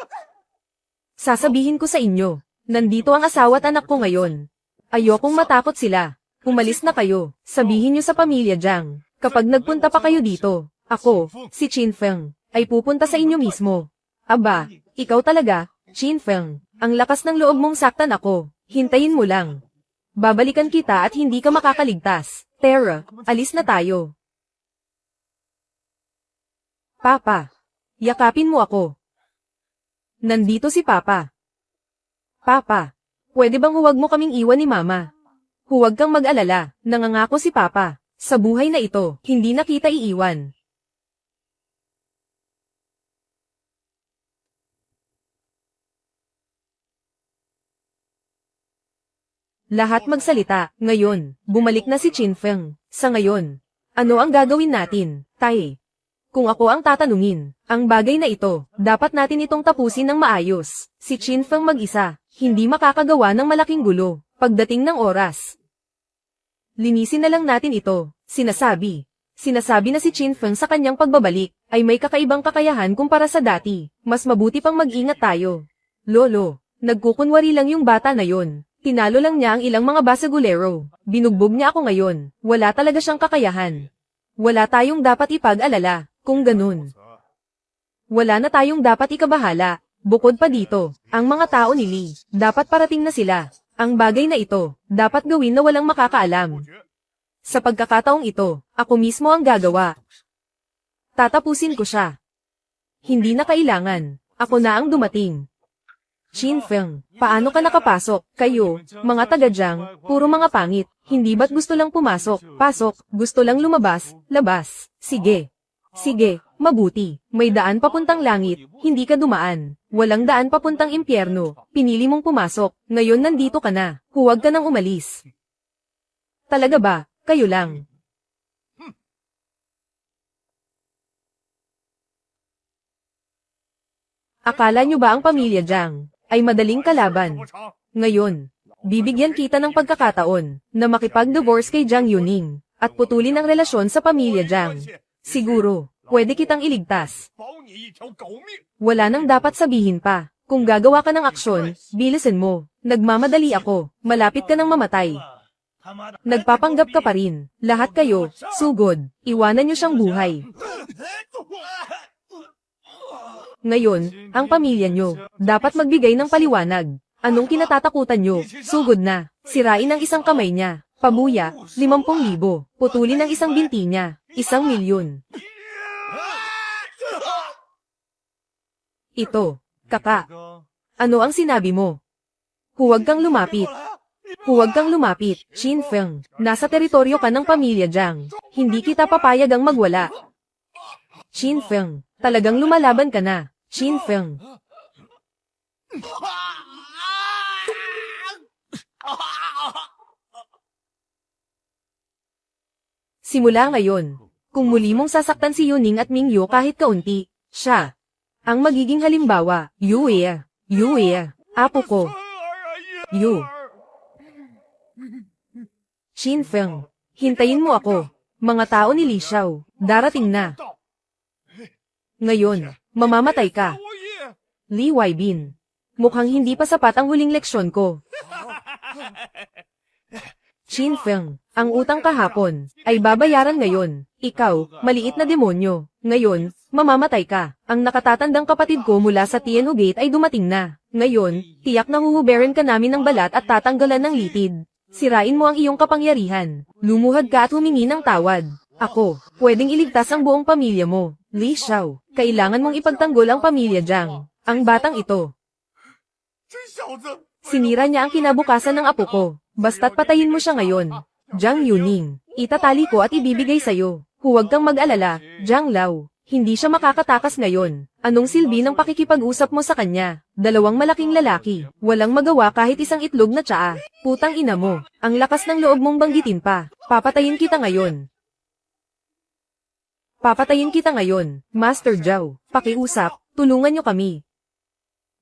Sasabihin ko sa inyo. Nandito ang asawa at anak ko ngayon. Ayokong matakot sila. Umalis na kayo. Sabihin niyo sa pamilya Jiang. Kapag nagpunta pa kayo dito, ako, si Qin Feng, ay pupunta sa inyo mismo. Aba, ikaw talaga, Qin Feng. Ang lakas ng loob mong saktan ako. Hintayin mo lang. Babalikan kita at hindi ka makakaligtas. Tara, alis na tayo. Papa, yakapin mo ako. Nandito si Papa. Papa, pwede bang huwag mo kaming iwan ni Mama? Huwag kang mag-alala, nangangako si Papa. Sa buhay na ito, hindi na kita iiwan. Lahat magsalita. Ngayon, bumalik na si Qin Feng. Sa ngayon, ano ang gagawin natin, Tay? Kung ako ang tatanungin, ang bagay na ito, dapat natin itong tapusin ng maayos. Si Qin Feng mag-isa, hindi makakagawa ng malaking gulo, pagdating ng oras. Linisin na lang natin ito, sinasabi. Sinasabi na si Qin Feng sa kanyang pagbabalik, ay may kakaibang kakayahan kumpara sa dati. Mas mabuti pang mag-ingat tayo. Lolo, nagkukunwari lang yung bata na yon. Tinalo lang niya ang ilang mga basagulero. Binugbog niya ako ngayon. Wala talaga siyang kakayahan. Wala tayong dapat ipag-alala, kung ganun. Wala na tayong dapat ikabahala. Bukod pa dito, ang mga tao ni Lee, dapat parating na sila. Ang bagay na ito, dapat gawin na walang makakaalam. Sa pagkakataong ito, ako mismo ang gagawa. Tatapusin ko siya. Hindi na kailangan. Ako na ang dumating. Qin Feng, paano ka nakapasok? Kayo, mga taga-Jiang, puro mga pangit. Hindi ba't gusto lang pumasok? Pasok, gusto lang lumabas, labas. Sige. Sige, mabuti. May daan papuntang langit, hindi ka dumaan. Walang daan papuntang impyerno. Pinili mong pumasok. Ngayon nandito ka na. Huwag ka nang umalis. Talaga ba? Kayo lang. Akala nyo ba ang pamilya Jiang ay madaling kalaban? Ngayon, bibigyan kita ng pagkakataon na makipag-divorce kay Jiang Yuning at putulin ang relasyon sa pamilya Jiang. Siguro, pwede kitang iligtas. Wala nang dapat sabihin pa. Kung gagawa ka ng aksyon, bilisan mo. Nagmamadali ako. Malapit ka nang mamatay. Nagpapanggap ka pa rin. Lahat kayo, sugod. Iwanan niyo siyang buhay. Ngayon, ang pamilya nyo, dapat magbigay ng paliwanag. Anong kinatatakutan nyo? Sugod na. Sirain ang isang kamay niya. Pabuya, 50,000. Putulin ang isang binti niya. 1,000,000. Ito, kaka. Ano ang sinabi mo? Huwag kang lumapit. Huwag kang lumapit, Shin Feng. Nasa teritoryo ka ng pamilya Jiang. Hindi kita papayag ang magwala. Shin Feng, talagang lumalaban ka na, Shin Feng. Simula ngayon, kung muli mong sasaktan si Yuning at Mingyu kahit kaunti, siya ang magiging halimbawa. Yue, apo ko. Yu. Shin Feng, hintayin mo ako. Mga tao ni Li Xiao, darating na. Ngayon, mamamatay ka. Li Weibin. Mukhang hindi pa sapat ang huling leksyon ko. Shin Feng, ang utang kahapon ay babayaran ngayon. Ikaw, maliit na demonyo. Ngayon, mamamatay ka. Ang nakatatandang kapatid ko mula sa Tianhu Gate ay dumating na. Ngayon, tiyak na huhuberin ka namin ng balat at tatanggalan ng litid. Sirain mo ang iyong kapangyarihan. Lumuhad ka at humingi ng tawad. Ako, pwedeng iligtas ang buong pamilya mo. Li Xiao, kailangan mong ipagtanggol ang pamilya Jiang. Ang batang ito. Sinira niya ang kinabukasan ng apo ko. Basta't patayin mo siya ngayon. Jiang Yuning, itatali ko at ibibigay sa'yo. Huwag kang mag-alala, Jiang Lao. Hindi siya makakatakas ngayon. Anong silbi ng pakikipag-usap mo sa kanya? Dalawang malaking lalaki. Walang magawa kahit isang itlog na tsaa. Putang ina mo. Ang lakas ng loob mong banggitin pa. Papatayin kita ngayon. Papatayin kita ngayon. Master Zhao, pakiusap, tulungan niyo kami.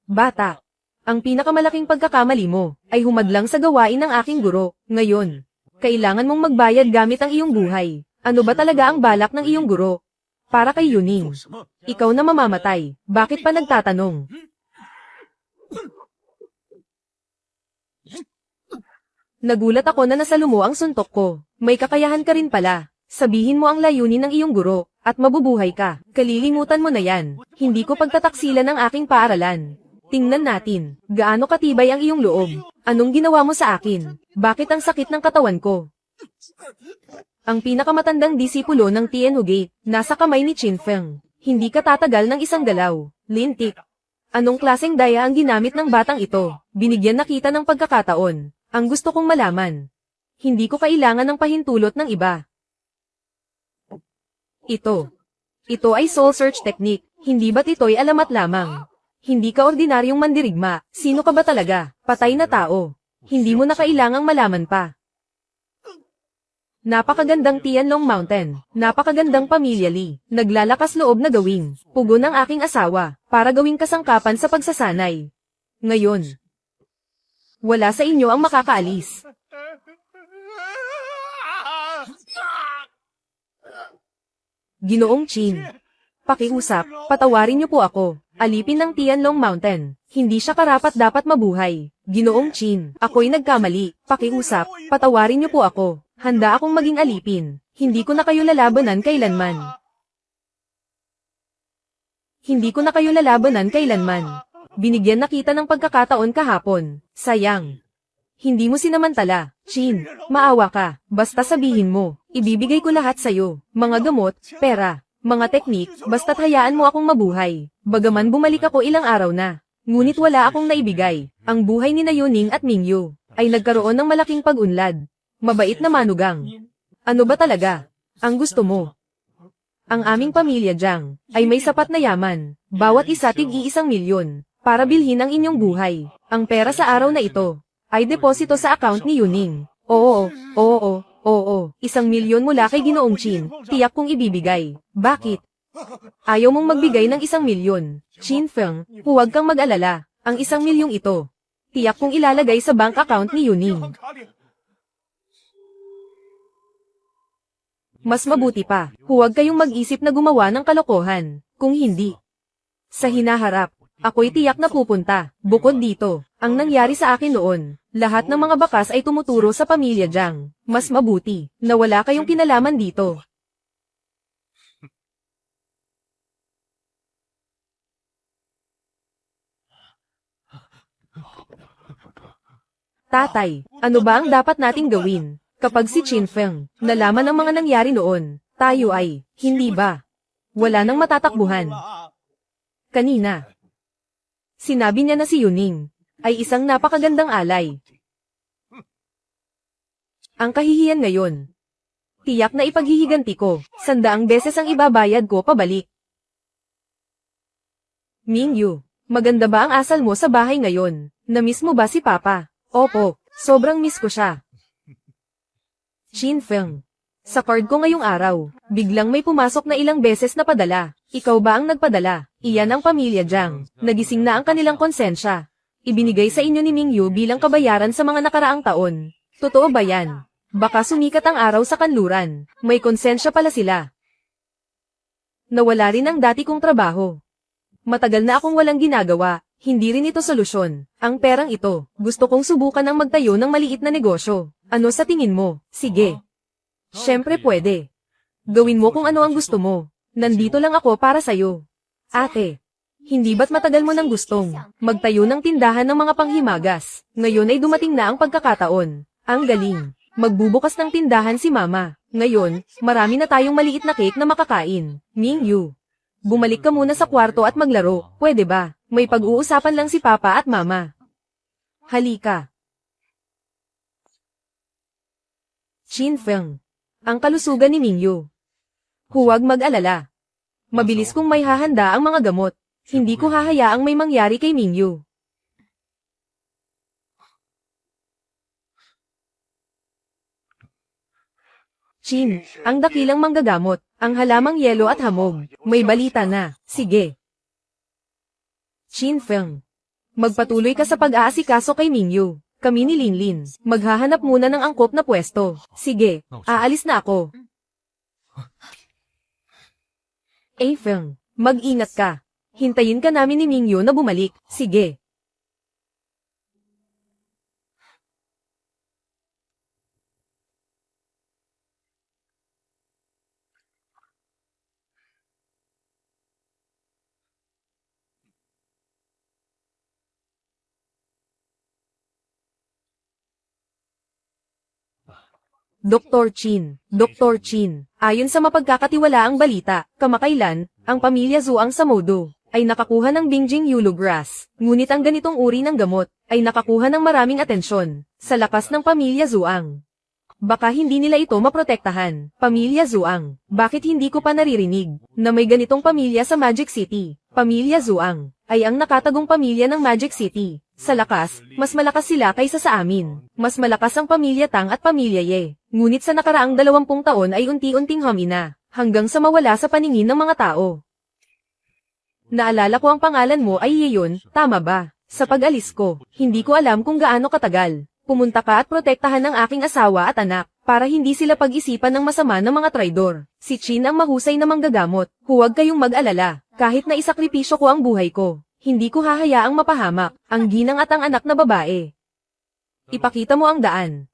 Bata. Ang pinakamalaking pagkakamali mo ay humadlang sa gawain ng aking guro. Ngayon, kailangan mong magbayad gamit ang iyong buhay. Ano ba talaga ang balak ng iyong guro? Para kay Yuning. Ikaw na mamamatay. Bakit pa nagtatanong? Nagulat ako na nasalumo ang suntok ko. May kakayahan ka rin pala. Sabihin mo ang layunin ng iyong guro, at mabubuhay ka. Kalilimutan mo na yan. Hindi ko pagtataksilan ang aking paaralan. Tingnan natin, gaano katibay ang iyong loob. Anong ginawa mo sa akin? Bakit ang sakit ng katawan ko? Ang pinakamatandang disipulo ng Tianhu Gate, nasa kamay ni Qin Feng. Hindi ka tatagal ng isang galaw. Lintik. Anong klaseng daya ang ginamit ng batang ito? Binigyan na kita ng pagkakataon. Ang gusto kong malaman. Hindi ko kailangan ng pahintulot ng iba. Ito ay soul search technique. Hindi ba't ito'y alamat lamang? Hindi ka ordinaryong mandirigma. Sino ka ba talaga? Patay na tao. Hindi mo na kailangang malaman pa. Napakagandang Tianlong Mountain. Napakagandang pamilya Li. Naglalakas loob na gawing pugo ng aking asawa para gawing kasangkapan sa pagsasanay. Ngayon, wala sa inyo ang makakaalis. Ginoong Qin, pakiusap, patawarin niyo po ako. Alipin ng Tianlong Mountain. Hindi siya karapat dapat mabuhay. Ginoong Qin, ako'y nagkamali. Pakiusap, patawarin niyo po ako. Handa akong maging alipin. Hindi ko na kayo lalabanan kailanman. Hindi ko na kayo lalabanan kailanman. Binigyan na kita ng pagkakataon kahapon. Sayang. Hindi mo sinamantala. Qin, maawa ka. Basta sabihin mo. Ibibigay ko lahat sa'yo. Mga gamot, pera, mga teknik, basta't hayaan mo akong mabuhay. Bagaman bumalik ako ilang araw na. Ngunit wala akong naibigay. Ang buhay ni Yuning at Mingyu ay nagkaroon ng malaking pag-unlad. Mabait na manugang. Ano ba talaga ang gusto mo? Ang aming pamilya Jiang ay may sapat na yaman. Bawat isa tig-1,000,000 para bilhin ang inyong buhay. Ang pera sa araw na ito ay deposito sa account ni Yuning. Oo. 1,000,000 mula kay Ginoong Qin. Tiyak kong ibibigay. Bakit? Ayaw mong magbigay ng 1,000,000. Qin Feng, huwag kang mag-alala. Ang 1,000,000 ito, tiyak kong ilalagay sa bank account ni Yuning. Mas mabuti pa, huwag kayong mag-isip na gumawa ng kalokohan. Kung hindi, sa hinaharap, ako'y tiyak na pupunta. Bukod dito, ang nangyari sa akin noon, lahat ng mga bakas ay tumuturo sa pamilya Jiang. Mas mabuti na wala kayong kinalaman dito. Tatay, ano ba ang dapat nating gawin? Kapag si Qin Feng nalaman ang mga nangyari noon, tayo ay, hindi ba? Wala nang matatakbuhan. Kanina, sinabi niya na si Yuning ay isang napakagandang alay. Ang kahihiyan ngayon, tiyak na ipaghihiganti ko, 100 beses ang ibabayad ko pabalik. Mingyu, maganda ba ang asal mo sa bahay ngayon? Na-miss mo ba si Papa? Opo, sobrang miss ko siya. Qin Feng, sa card ko ngayong araw, biglang may pumasok na ilang beses na padala. Ikaw ba ang nagpadala? Iyan ang pamilya Jiang. Nagising na ang kanilang konsensya. Ibinigay sa inyo ni Mingyu bilang kabayaran sa mga nakaraang taon. Totoo ba yan? Baka sumikat ang araw sa kanluran. May konsensya pala sila. Nawala rin ang dati kong trabaho. Matagal na akong walang ginagawa. Hindi rin ito solusyon. Ang perang ito, gusto kong subukan ang magtayo ng maliit na negosyo. Ano sa tingin mo? Sige. Siyempre pwede. Gawin mo kung ano ang gusto mo. Nandito lang ako para sa'yo. Ate, hindi ba't matagal mo nang gustong magtayo ng tindahan ng mga panghimagas? Ngayon ay dumating na ang pagkakataon. Ang galing. Magbubukas ng tindahan si Mama. Ngayon, marami na tayong maliit na cake na makakain. Mingyu, bumalik ka muna sa kwarto at maglaro. Pwede ba? May pag-uusapan lang si Papa at Mama. Halika. Qin Feng, ang kalusugan ni Mingyu. Huwag mag-alala. Mabilis kong may hahanda ang mga gamot. Hindi ko hahayaang may mangyari kay Mingyu. Qin, ang dakilang manggagamot, ang halamang yelo at hamog. May balita na. Sige. Qin Feng, magpatuloy ka sa pag-aasikaso kay Mingyu. Kami ni Linlin, maghahanap muna ng angkop na pwesto. Sige, aalis na ako. Feng, mag-ingat ka. Hintayin ka namin ni Mingyu na bumalik. Sige. Dr. Chin, ayon sa mapagkakatiwalaang balita, kamakailan, ang pamilya Zhuang sa Modo ay nakakuha ng Bingjing Yulu Grass. Ngunit ang ganitong uri ng gamot ay nakakuha ng maraming atensyon sa lakas ng pamilya Zhuang. Baka hindi nila ito maprotektahan. Pamilya Zhuang, bakit hindi ko pa naririnig na may ganitong pamilya sa Magic City? Pamilya Zhuang ay ang nakatagong pamilya ng Magic City. Sa lakas, mas malakas sila kaysa sa amin. Mas malakas ang pamilya Tang at pamilya Ye. Ngunit sa nakaraang 20 taon ay unti-unting humina, hanggang sa mawala sa paningin ng mga tao. Naalala ko ang pangalan mo ay Yeon, tama ba? Sa pag-alis ko, hindi ko alam kung gaano katagal. Pumunta ka at protektahan ng aking asawa at anak, para hindi sila pag-isipan ng masama ng mga traidor. Si Qin ang mahusay na manggagamot. Huwag kayong mag-alala, kahit na isakripisyo ko ang buhay ko. Hindi ko hahayaang mapahamak ang ginang at ang anak na babae. Ipakita mo ang daan.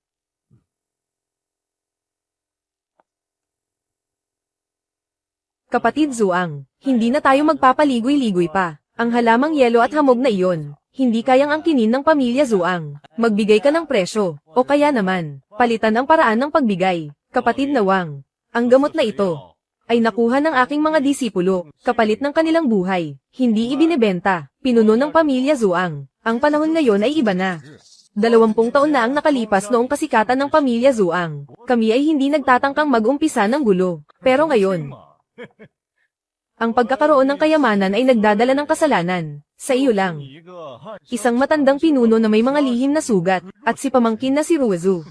Kapatid Zhuang, hindi na tayo magpapaligoy-ligoy pa. Ang halamang yelo at hamog na iyon, hindi kayang angkinin ng pamilya Zhuang. Magbigay ka ng presyo, o kaya naman, palitan ang paraan ng pagbigay. Kapatid na Wang, ang gamot na ito ay nakuha ng aking mga disipulo, kapalit ng kanilang buhay. Hindi ibinebenta, pinuno ng pamilya Zhuang. Ang panahon ngayon ay iba na. 20 taon na ang nakalipas noong kasikatan ng pamilya Zhuang. Kami ay hindi nagtatangkang mag-umpisa ng gulo. Pero ngayon, ang pagkakaroon ng kayamanan ay nagdadala ng kasalanan. Sa iyo lang. Isang matandang pinuno na may mga lihim na sugat, at si pamangkin na si Ruozu.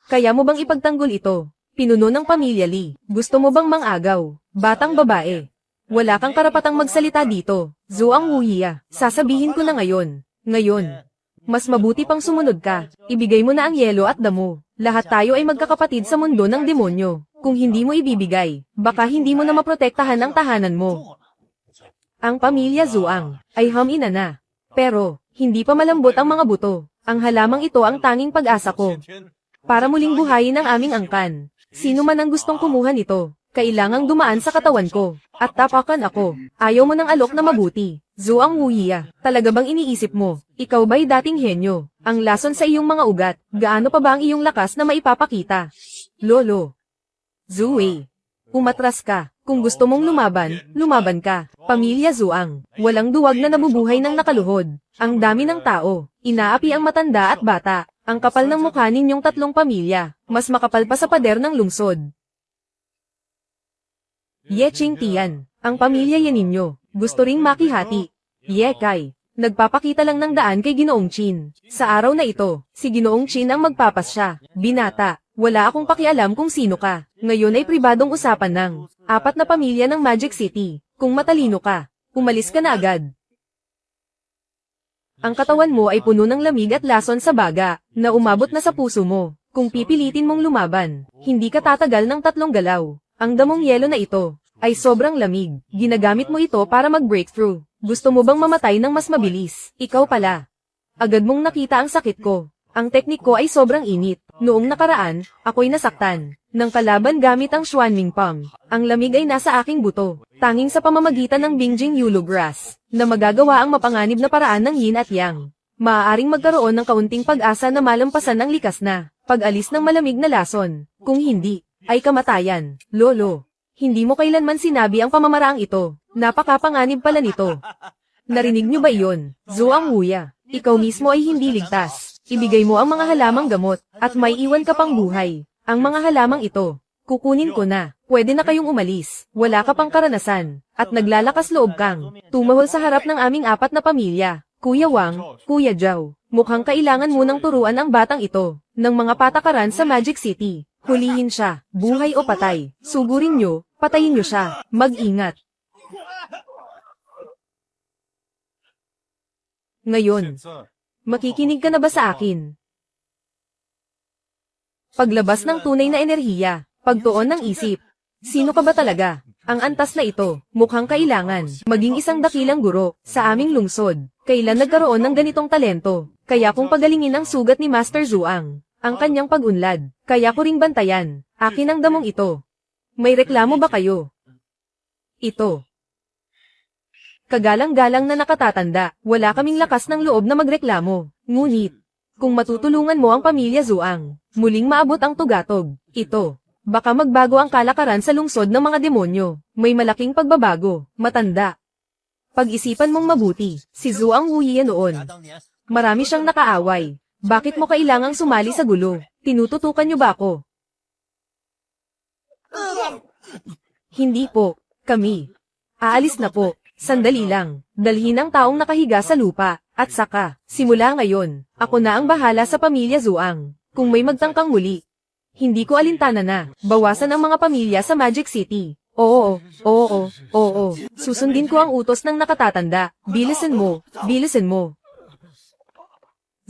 Kaya mo bang ipagtanggol ito? Pinuno ng pamilya Li. Gusto mo bang mangagaw? Batang babae. Wala kang karapatang magsalita dito. Zhuang Wuhiya. Sasabihin ko na ngayon. Ngayon. Mas mabuti pang sumunod ka. Ibigay mo na ang yelo at damo. Lahat tayo ay magkakapatid sa mundo ng demonyo. Kung hindi mo ibibigay, baka hindi mo na maprotektahan ang tahanan mo. Ang pamilya Zhuang ay humina na. Pero, hindi pa malambot ang mga buto. Ang halamang ito ang tanging pag-asa ko. Para muling buhayin ang aming angkan. Sino man ang gustong kumuha nito, kailangang dumaan sa katawan ko, at tapakan ako. Ayaw mo ng alok na mabuti. Zhuang Wuhiya, talaga bang iniisip mo, Ikaw ba'y dating henyo? Ang lason sa iyong mga ugat, gaano pa ba ang iyong lakas na maipapakita? Lolo. Zue. Umatras ka. Kung gusto mong lumaban, lumaban ka. Pamilya Zuang. Walang duwag na nabubuhay ng nakaluhod. Ang dami ng tao. Inaapi ang matanda at bata. Ang kapal ng mukha ninyong tatlong pamilya. Mas makapal pa sa pader ng lungsod. Ye Ching Tian. Ang pamilya yan ninyo. Gusto ring makihati. Ye Kai. Nagpapakita lang ng daan kay Ginoong Chin. Sa araw na ito, si Ginoong Chin ang magpapasya. Binata, wala akong pakialam kung sino ka. Ngayon ay pribadong usapan ng 4 na pamilya ng Magic City. Kung matalino ka, umalis ka na agad. Ang katawan mo ay puno ng lamig at lason sa baga, na umabot na sa puso mo. Kung pipilitin mong lumaban, hindi ka tatagal ng 3 galaw. Ang damong yelo na ito ay sobrang lamig. Ginagamit mo ito para mag-breakthrough. Gusto mo bang mamatay ng mas mabilis? Ikaw pala. Agad mong nakita ang sakit ko. Ang teknik ko ay sobrang init. Noong nakaraan, ako'y nasaktan ng kalaban gamit ang Xuanming Palm. Ang lamig ay nasa aking buto. Tanging sa pamamagitan ng Bingjing Yulu Grass, na magagawa ang mapanganib na paraan ng yin at yang. Maaaring magkaroon ng kaunting pag-asa na malampasan ang likas na pag-alis ng malamig na lason. Kung hindi, ay kamatayan. Lolo. Hindi mo kailanman sinabi ang pamamaraang ito. Napakapanganib pala nito. Narinig niyo ba iyon? Zuang Wuya, ikaw mismo ay hindi ligtas. Ibigay mo ang mga halamang gamot, at may iwan ka pang buhay. Ang mga halamang ito, kukunin ko na. Pwede na kayong umalis. Wala ka pang karanasan. At naglalakas loob kang tumahol sa harap ng aming 4 na pamilya. Kuya Wang, Kuya Zhao, mukhang kailangan mo nang turuan ang batang ito ng mga patakaran sa Magic City. Hulihin siya, buhay o patay. Sugurin nyo, patayin nyo siya. Mag-ingat. Ngayon, makikinig ka na ba sa akin? Paglabas ng tunay na enerhiya, pagtuon ng isip. Sino ka ba talaga? Ang antas na ito, mukhang kailangan maging isang dakilang guro sa aming lungsod. Kailan nagkaroon ng ganitong talento? Kaya kung pagalingin ang sugat ni Master Zuang, ang kanyang pag-unlad, kaya ko ring bantayan. Akin ang damong ito. May reklamo ba kayo? Ito. Kagalang-galang na nakatatanda, wala kaming lakas ng loob na magreklamo. Ngunit, kung matutulungan mo ang pamilya Zuang, muling maabot ang tugatog. Ito. Baka magbago ang kalakaran sa lungsod ng mga demonyo. May malaking pagbabago. Matanda. Pag-isipan mong mabuti, si Zuang Wuyi noon. Marami siyang nakaaway. Bakit mo kailangang sumali sa gulo? Tinututukan niyo ba ako? Hindi po. Kami. Aalis na po. Sandali lang. Dalhin ang taong nakahiga sa lupa. At saka, simula ngayon, ako na ang bahala sa pamilya Zuang. Kung may magtangkang muli, hindi ko alintana na. Bawasan ang mga pamilya sa Magic City. Oo. Susundin ko ang utos ng nakatatanda. Bilisan mo. Bilisan mo.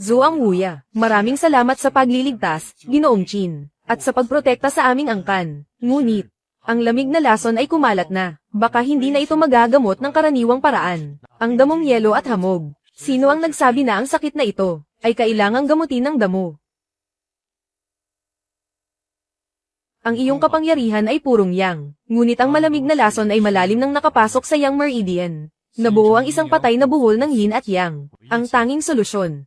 Zuang Wuya, maraming salamat sa pagliligtas, Ginoong Chin, at sa pagprotekta sa aming angkan. Ngunit, ang lamig na lason ay kumalat na. Baka hindi na ito magagamot ng karaniwang paraan. Ang damong yelo at hamog. Sino ang nagsabi na ang sakit na ito ay kailangang gamutin ng damo? Ang iyong kapangyarihan ay purong yang, ngunit ang malamig na lason ay malalim nang nakapasok sa yang meridian. Nabuo ang isang patay na buhol ng yin at yang. Ang tanging solusyon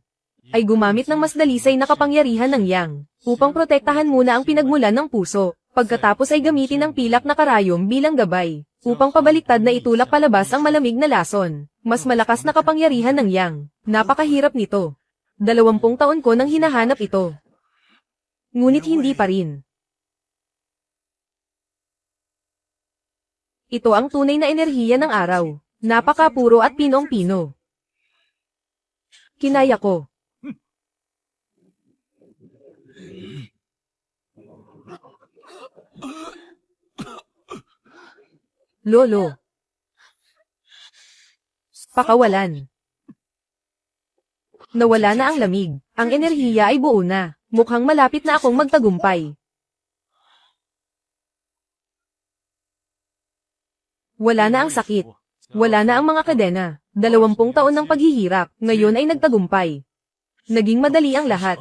ay gumamit ng mas dalisay na kapangyarihan ng yang, upang protektahan muna ang pinagmulan ng puso, pagkatapos ay gamitin ang pilak na karayom bilang gabay, upang pabaliktad na itulak palabas ang malamig na lason. Mas malakas na kapangyarihan ng yang. Napakahirap nito. 20 taon ko nang hinahanap ito. Ngunit hindi pa rin. Ito ang tunay na enerhiya ng araw. Napakapuro at pinong-pino. Kinaya ko. Lolo. Pakawalan. Nawala na ang lamig. Ang enerhiya ay buo na. Mukhang malapit na akong magtagumpay. Wala na ang sakit. Wala na ang mga kadena. 20 taon ng paghihirap, ngayon ay nagtagumpay. Naging madali ang lahat.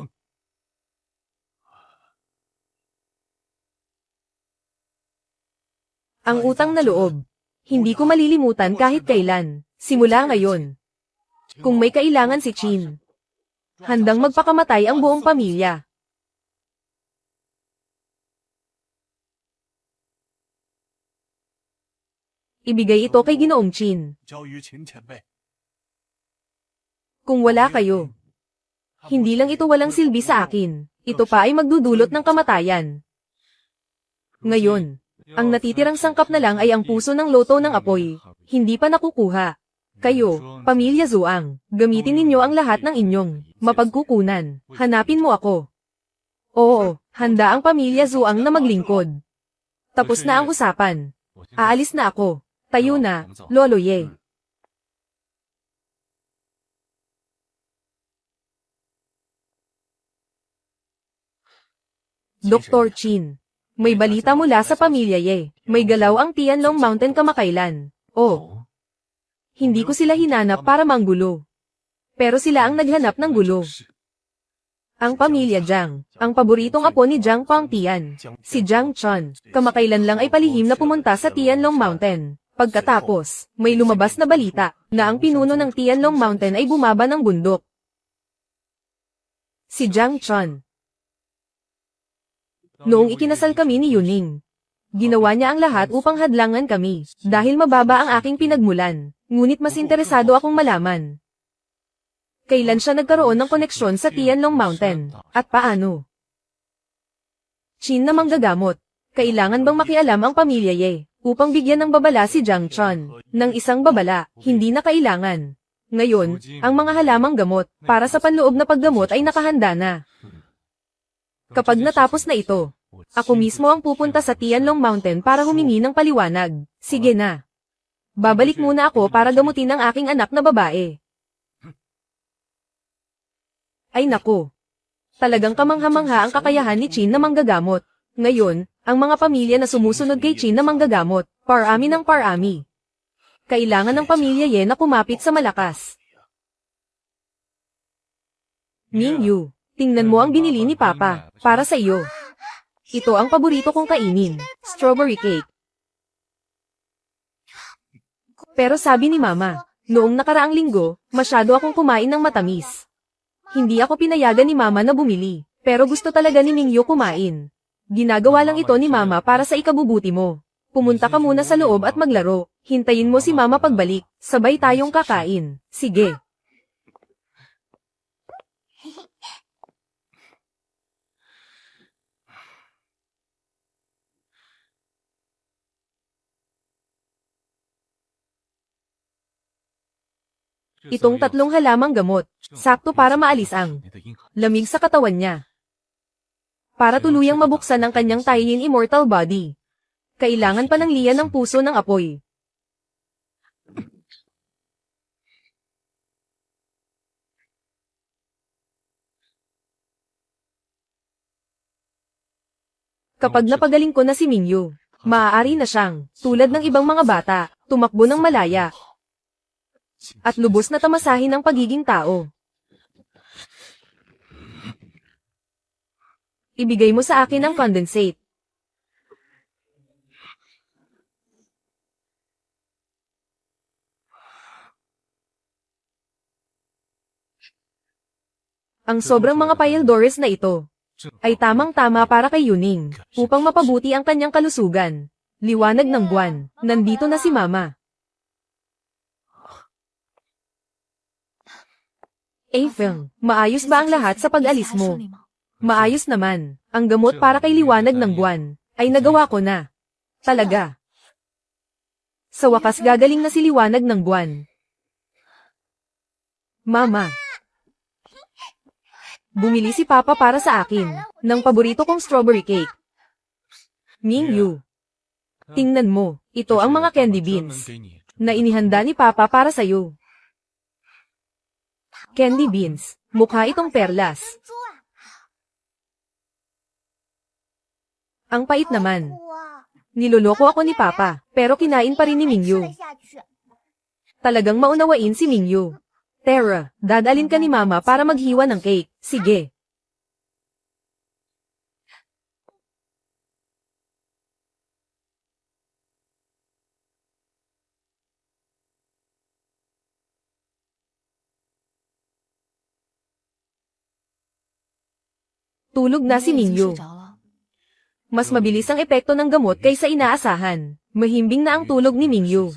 Ang utang na loob. Hindi ko malilimutan kahit kailan. Simula ngayon. Kung may kailangan si Chin, handang magpakamatay ang buong pamilya. Ibigay ito kay Ginoong Chin. Kung wala kayo, hindi lang ito walang silbi sa akin, ito pa ay magdudulot ng kamatayan. Ngayon, ang natitirang sangkap na lang ay ang puso ng loto ng apoy, hindi pa nakukuha. Kayo, Pamilya Zuang, gamitin ninyo ang lahat ng inyong mapagkukunan. Hanapin mo ako. Oo, handa ang Pamilya Zuang na maglingkod. Tapos na ang usapan. Aalis na ako. Tayo na, Lolo Ye. Dr. Chin, may balita mula sa Pamilya Ye. May galaw ang Tianlong Mountain kamakailan. Oh. Hindi ko sila hinanap para manggulo. Pero sila ang naghanap ng gulo. Ang Pamilya Jiang, ang paboritong apo ni Jiang Pangtian, si Jiang Chun, kamakailan lang ay palihim na pumunta sa Tianlong Mountain. Pagkatapos, may lumabas na balita na ang pinuno ng Tianlong Mountain ay bumaba ng bundok. Si Jiang Chun. Noong ikinasal kami ni Yuning, ginawa niya ang lahat upang hadlangan kami, dahil mababa ang aking pinagmulan, ngunit mas interesado akong malaman. Kailan siya nagkaroon ng koneksyon sa Tianlong Mountain, at paano? Chin na manggagamot, kailangan bang makialam ang Pamilya Ye, upang bigyan ng babala si Jiang Chun, ng isang babala, hindi na kailangan. Ngayon, ang mga halamang gamot, para sa panloob na paggamot ay nakahanda na. Kapag natapos na ito, ako mismo ang pupunta sa Tianlong Mountain para humingi ng paliwanag. Sige na. Babalik muna ako para gamutin ang aking anak na babae. Ay naku. Talagang kamangha-mangha ang kakayahan ni Chin na manggagamot. Ngayon, ang mga pamilya na sumusunod kay Chin na manggagamot, parami ng parami. Kailangan ng Pamilya Ye na kumapit sa malakas. Mingyu, tingnan mo ang binili ni Papa, para sa iyo. Ito ang paborito kong kainin, strawberry cake. Pero sabi ni Mama, noong nakaraang linggo, masyado akong kumain ng matamis. Hindi ako pinayagan ni Mama na bumili, pero gusto talaga ni Mingyu kumain. Ginagawa lang ito ni Mama para sa ikabubuti mo. Pumunta ka muna sa loob at maglaro. Hintayin mo si Mama pagbalik, sabay tayong kakain. Sige. Itong tatlong halamang gamot, sakto para maalis ang lamig sa katawan niya. Para tuluyang mabuksan ang kanyang Taiyin Immortal Body. Kailangan pa ng liyan ng puso ng apoy. Kapag napagaling ko na si Mingyu, maaari na siyang, tulad ng ibang mga bata, tumakbo ng malaya. At lubos na tamasahin ang pagiging tao. Ibigay mo sa akin ang condensate. Ang sobrang mga Pyldores na ito ay tamang-tama para kay Yuning upang mapabuti ang kanyang kalusugan. Liwanag ng buwan, nandito na si Mama. Feng, maayos ba ang lahat sa pag-alis mo? Maayos naman. Ang gamot para kay liwanag ng buwan ay nagawa ko na. Talaga. Sa wakas gagaling na si liwanag ng buwan. Mama. Bumili si Papa para sa akin ng paborito kong strawberry cake. Mingyu. Tingnan mo, ito ang mga candy beans na inihanda ni Papa para sa'yo. Candy beans, mukha itong perlas. Ang pait naman. Niloloko ako ni Papa, pero kinain pa rin ni Mingyu. Talagang maunawain si Mingyu. Tara, dadalin ka ni Mama para maghiwa ng cake. Sige. Tulog na si Mingyu. Mas mabilis ang epekto ng gamot kaysa inaasahan. Mahimbing na ang tulog ni Mingyu.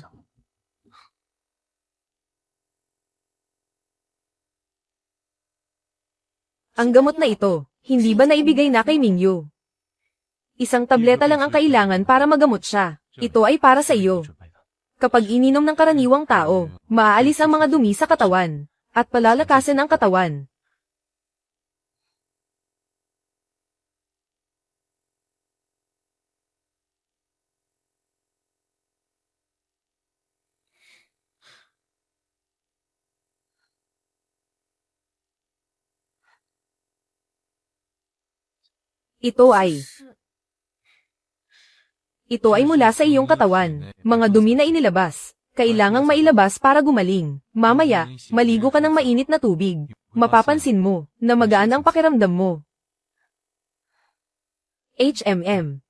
Ang gamot na ito, hindi ba naibigay na kay Mingyu? Isang tableta lang ang kailangan para magamot siya. Ito ay para sa iyo. Kapag ininom ng karaniwang tao, maaalis ang mga dumi sa katawan, at palalakasin ang katawan. Ito ay mula sa iyong katawan, mga dumi na inilabas. Kailangang mailabas para gumaling. Mamaya, maligo ka ng mainit na tubig. Mapapansin mo, na magaan ang pakiramdam mo. HMM.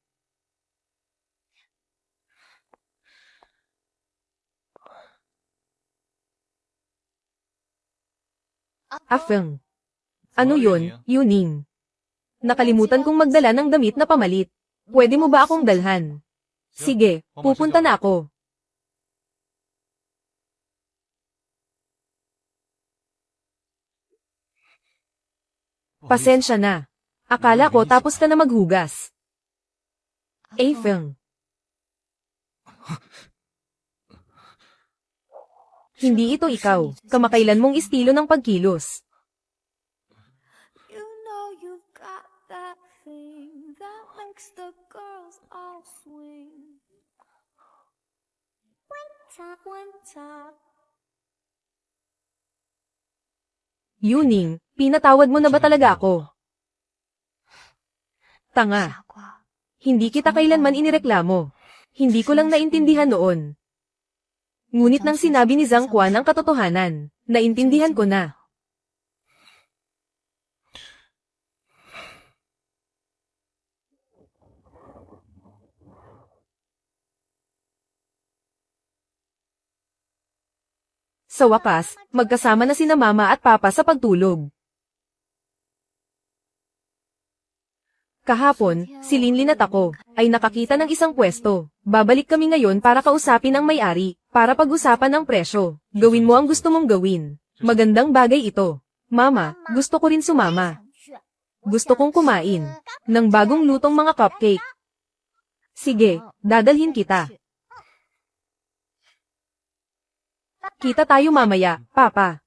Afeng. Ano yun, Yuning? Nakalimutan kong magdala ng damit na pamalit. Pwede mo ba akong dalhan? Sige, pupunta na ako. Pasensya na. Akala ko tapos ka na maghugas. Afeng. Hindi ito ikaw. Kamakailan mong estilo ng pagkilos. The girls all swing. Winter. Yuning, pinatawad mo na ba talaga ako? Tanga. Hindi kita kailanman inireklamo. Hindi ko lang naintindihan noon. Ngunit nang sinabi ni Zhang Quan ang katotohanan, naintindihan ko na. Sa wakas, magkasama na sina mama at papa sa pagtulog. Kahapon, si Linlin at ako, ay nakakita ng isang pwesto. Babalik kami ngayon para kausapin ang may-ari, para pag-usapan ang presyo. Gawin mo ang gusto mong gawin. Magandang bagay ito. Mama, gusto ko rin sumama. Gusto kong kumain ng bagong lutong mga cupcake. Sige, dadalhin kita. Kita tayo mamaya, Papa.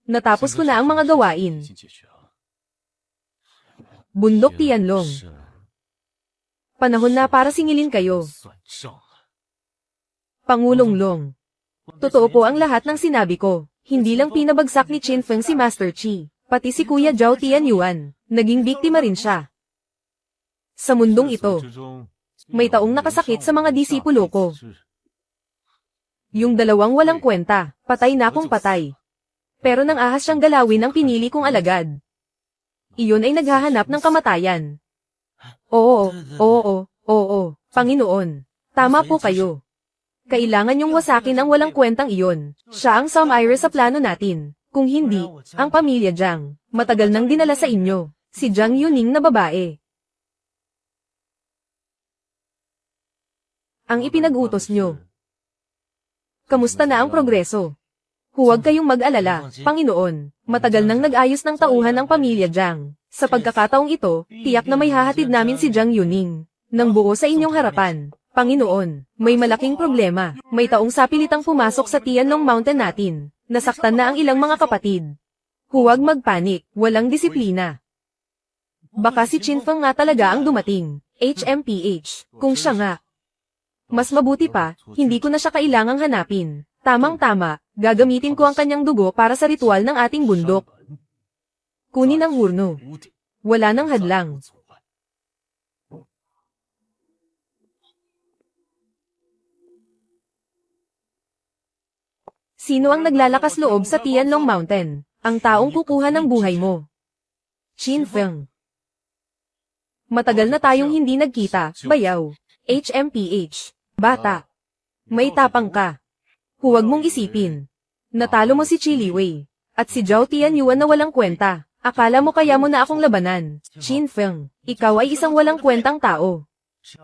Natapos ko na ang mga gawain. Bundok Tianlong. Panahon na para singilin kayo. Pangulong Long. Totoo po ang lahat ng sinabi ko. Hindi lang pinabagsak ni Qin Feng si Master Qi, pati si Kuya Zhao Tianyuan. Naging biktima rin siya. Sa mundong ito, may taong nakasakit sa mga disipulo ko. Yung dalawang walang kwenta, patay na akong patay. Pero nang ahas siyang galawin ang pinili kong alagad. Iyon ay naghahanap ng kamatayan. Oo, Panginoon. Tama po kayo. Kailangan niyong wasakin ang walang kwentang iyon. Siya ang Samira sa plano natin. Kung hindi, ang pamilya Jiang, matagal nang dinala sa inyo. Si Jiang Yuning na babae. Ang ipinag-utos nyo. Kamusta na ang progreso? Huwag kayong mag-alala, Panginoon. Matagal nang nag-ayos ng tauhan ang pamilya Jiang. Sa pagkakataong ito, tiyak na may hahatid namin si Jiang Yuning. Nang buo sa inyong harapan. Panginoon, may malaking problema. May taong sapilitang pumasok sa Tianlong Mountain natin. Nasaktan na ang ilang mga kapatid. Huwag magpanik, walang disiplina. Baka si Qin Feng nga talaga ang dumating. HMPH, kung siya nga. Mas mabuti pa, hindi ko na siya kailangang hanapin. Tamang-tama, gagamitin ko ang kanyang dugo para sa ritual ng ating bundok. Kunin ang hurno. Wala nang hadlang. Sino ang naglalakas loob sa Tianlong Mountain? Ang taong kukuha ng buhay mo. Qin Feng. Matagal na tayong hindi nagkita, bayaw. HMPH. Bata. May tapang ka. Huwag mong isipin. Natalo mo si Chili Wei. At si Zhao Tianyuan na walang kwenta. Akala mo kaya mo na akong labanan. Qin Feng, ikaw ay isang walang kwentang tao.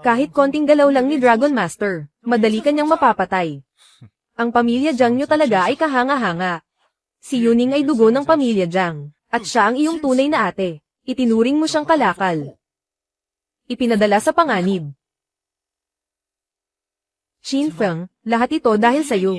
Kahit konting galaw lang ni Dragon Master, madali kanyang mapapatay. Ang pamilya Jiang nyo talaga ay kahanga-hanga. Si Yuning ay dugo ng pamilya Jiang, at siya ang iyong tunay na ate. Itinuring mo siyang kalakal. Ipinadala sa panganib. Qin Feng, lahat ito dahil sa'yo.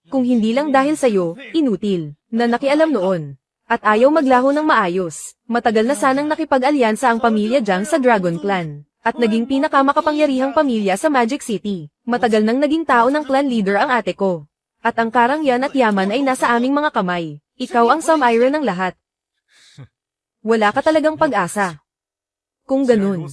Kung hindi lang dahil sa'yo, inutil, na nakialam noon. At ayaw maglaho ng maayos, matagal na sanang nakipag-alyansa ang pamilya Jiang sa Dragon Clan. At naging pinakamakapangyarihang pamilya sa Magic City. Matagal nang naging tao ng clan leader ang ate ko. At ang karangyan at yaman ay nasa aming mga kamay. Ikaw ang Samaira ng lahat. Wala ka talagang pag-asa. Kung ganun,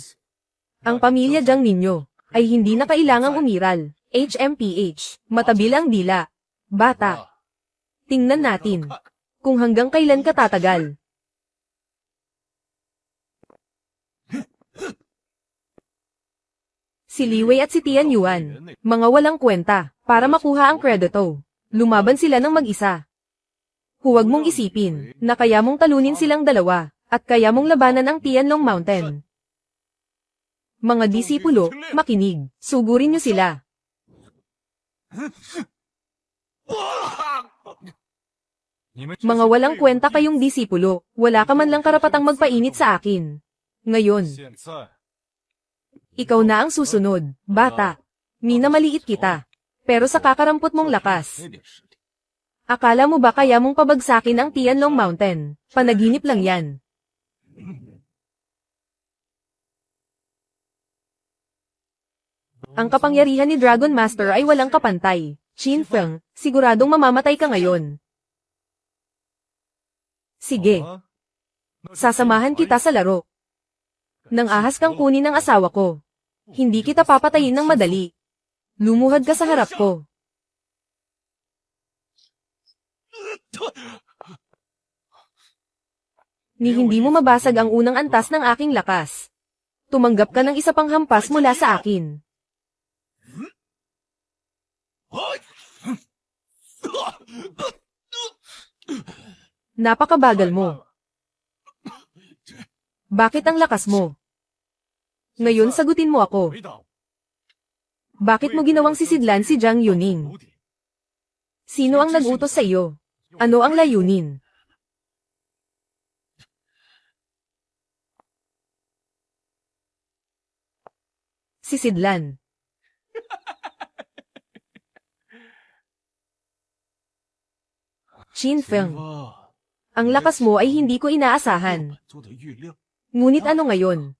ang pamilya Jiang ninyo ay hindi na kailangang umiral. HMPH, matabil ang dila. Bata. Tingnan natin kung hanggang kailan ka tatagal. Si Li Wei at si Tianyuan, mga walang kwenta, para makuha ang kredito. Lumaban sila ng mag-isa. Huwag mong isipin, na kaya mong talunin silang dalawa, at kaya mong labanan ang Tianlong Mountain. Mga disipulo, makinig, sugurin niyo sila. Mga walang kwenta kayong disipulo, wala ka man lang karapatang magpainit sa akin. Ngayon, ikaw na ang susunod, bata. Minamaliit kita. Pero sa kakarampot mong lakas. Akala mo ba kaya mong pabagsakin ang Tianlong Mountain? Panaginip lang yan. Ang kapangyarihan ni Dragon Master ay walang kapantay. Qin Feng, siguradong mamamatay ka ngayon. Sige. Sasamahan kita sa laro. Nang ahas kang kunin ng asawa ko. Hindi kita papatayin ng madali. Lumuhad ka sa harap ko. Ni hindi mo mabasag ang unang antas ng aking lakas. Tumanggap ka ng isa pang hampas mula sa akin. Napakabagal mo. Bakit ang lakas mo? Ngayon sagutin mo ako. Bakit mo ginawang sisidlan si Jiang Yuning? Sino ang nag-utos sa iyo? Ano ang layunin? Sisidlan. Qin Feng, ang lakas mo ay hindi ko inaasahan. Ngunit ano ngayon?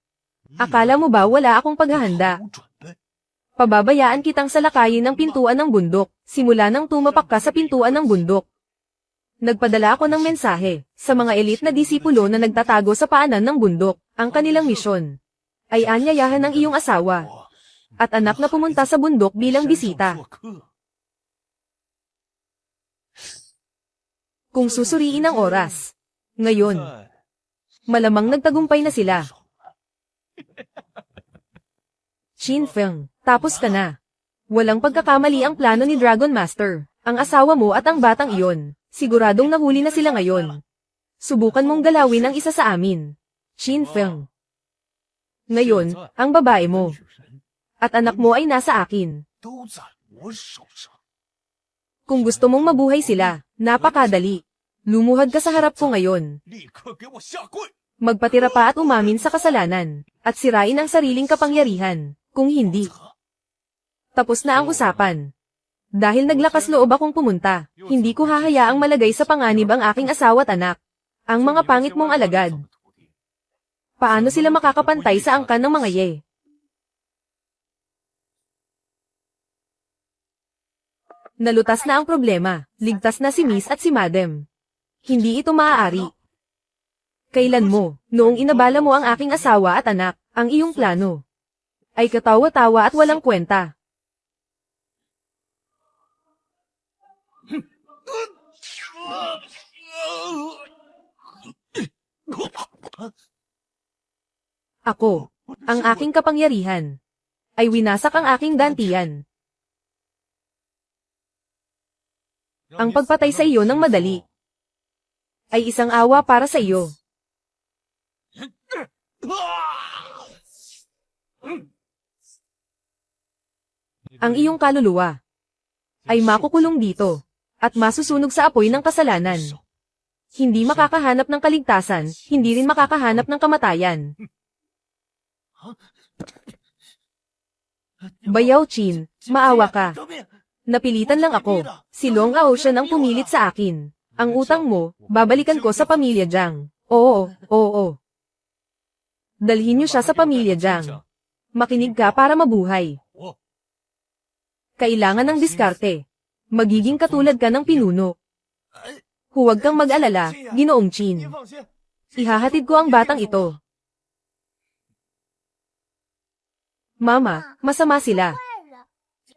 Akala mo ba wala akong paghahanda? Pababayaan kitang salakayin ng pintuan ng bundok, simula nang tumapak ka sa pintuan ng bundok. Nagpadala ako ng mensahe sa mga elite na disipulo na nagtatago sa paanan ng bundok. Ang kanilang misyon ay anyayahan ng iyong asawa at anak na pumunta sa bundok bilang bisita. Kung susuriin ang oras, ngayon, malamang nagtagumpay na sila. Qin Feng, tapos ka na. Walang pagkakamali ang plano ni Dragon Master. Ang asawa mo at ang batang iyon, siguradong nahuli na sila ngayon. Subukan mong galawin ang isa sa amin. Qin Feng. Ngayon, ang babae mo at anak mo ay nasa akin. Kung gusto mong mabuhay sila, napakadali. Lumuhad ka sa harap ko ngayon. Magpatira pa at umamin sa kasalanan, at sirain ang sariling kapangyarihan, kung hindi. Tapos na ang usapan. Dahil naglakas loob akong pumunta, hindi ko hahayaang malagay sa panganib ang aking asawa at anak. Ang mga pangit mong alagad. Paano sila makakapantay sa angkan ng mga ye? Nalutas na ang problema, ligtas na si Miss at si Madam. Hindi ito maaari. Kailan mo, noong inabala mo ang aking asawa at anak, ang iyong plano ay katawa-tawa at walang kwenta. Ako, ang aking kapangyarihan, ay winasak ang aking dantian. Ang pagpatay sa iyo ng madali ay isang awa para sa iyo. Ang iyong kaluluwa ay makukulong dito at masusunog sa apoy ng kasalanan. Hindi makakahanap ng kaligtasan, hindi rin makakahanap ng kamatayan. Bayaw Qin, maawa ka. Napilitan lang ako. Si Long Aotian ang pumilit sa akin. Ang utang mo, babalikan ko sa pamilya Jiang. Oo. Dalhin niyo siya sa pamilya Jiang. Makinig ka para mabuhay. Kailangan ng diskarte. Magiging katulad ka ng pinuno. Huwag kang mag-alala, Ginoong Qin. Ihahatid ko ang batang ito. Mama, masama sila.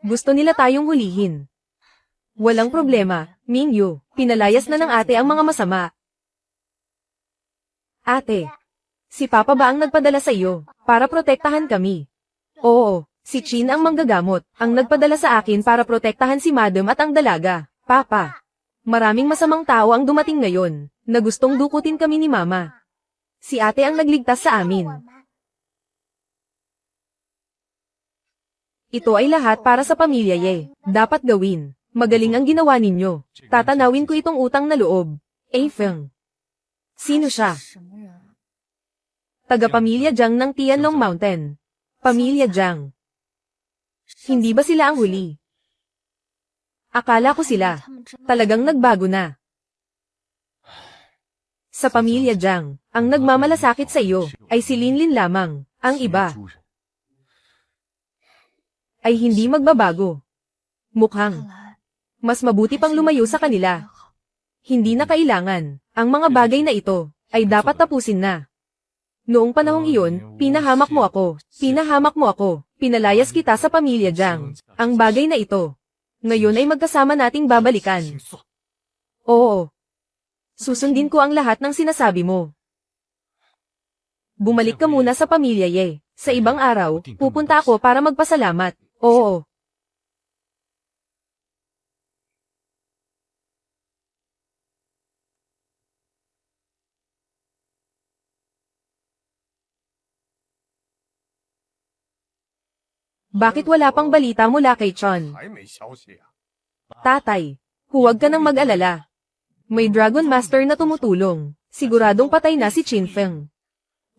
Gusto nila tayong hulihin. Walang problema, Mingyu. Pinalayas na ng ate ang mga masama. Ate, si Papa ba ang nagpadala sa iyo para protektahan kami? Oo, si Qin ang manggagamot, ang nagpadala sa akin para protektahan si Madam at ang dalaga. Papa, maraming masamang tao ang dumating ngayon na gustong dukutin kami ni Mama. Si ate ang nagligtas sa amin. Ito ay lahat para sa pamilya Ye. Dapat gawin. Magaling ang ginawa ninyo. Tatanawin ko itong utang na loob. Feng. Sino siya? Taga-pamilya Jiang ng Tianlong Mountain. Pamilya Jiang. Hindi ba sila ang huli? Akala ko sila. Talagang nagbago na. Sa pamilya Jiang, ang nagmamalasakit sa iyo ay si Linlin lamang. Ang iba ay hindi magbabago. Mukhang mas mabuti pang lumayo sa kanila. Hindi na kailangan. Ang mga bagay na ito ay dapat tapusin na. Noong panahong iyon, pinahamak mo ako. Pinalayas kita sa pamilya Jiang. Ang bagay na ito. Ngayon ay magkasama nating babalikan. Oo. Susundin ko ang lahat ng sinasabi mo. Bumalik ka muna sa pamilya Ye. Sa ibang araw, pupunta ako para magpasalamat. Oo. Bakit wala pang balita mula kay Chon? 还没消息啊？ Tatay, huwag ka nang mag-alala. May Dragon Master na tumutulong. Siguradong patay na si Qin Feng.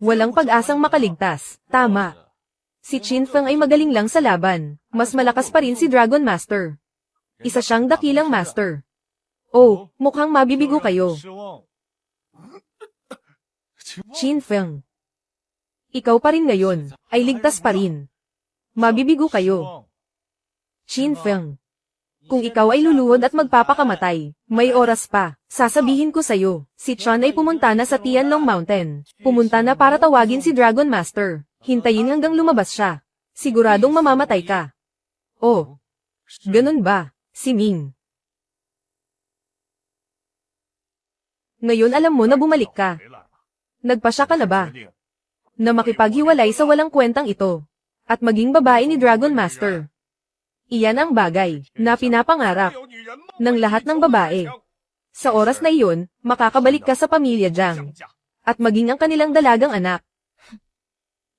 Walang pag-asang makaligtas. Tama. Si Qin Feng ay magaling lang sa laban. Mas malakas pa rin si Dragon Master. Isa siyang dakilang master. Oh, mukhang mabibigo kayo. 失望。 Qin Feng. Ikaw pa rin ngayon, ay ligtas pa rin. Mabibigo kayo. Qin Feng. Kung ikaw ay luluhod at magpapakamatay, may oras pa. Sasabihin ko sa'yo, si Chon ay pumunta na sa Tianlong Mountain. Pumunta na para tawagin si Dragon Master. Hintayin hanggang lumabas siya. Siguradong mamamatay ka. Oh, ganun ba, si Ming? Ngayon alam mo na bumalik ka. Nagpasya ka na ba? Na makipaghiwalay sa walang kwentang ito. At maging babae ni Dragon Master. Iyan ang bagay na pinapangarap ng lahat ng babae. Sa oras na iyon, makakabalik ka sa pamilya Jiang. At maging ang kanilang dalagang anak.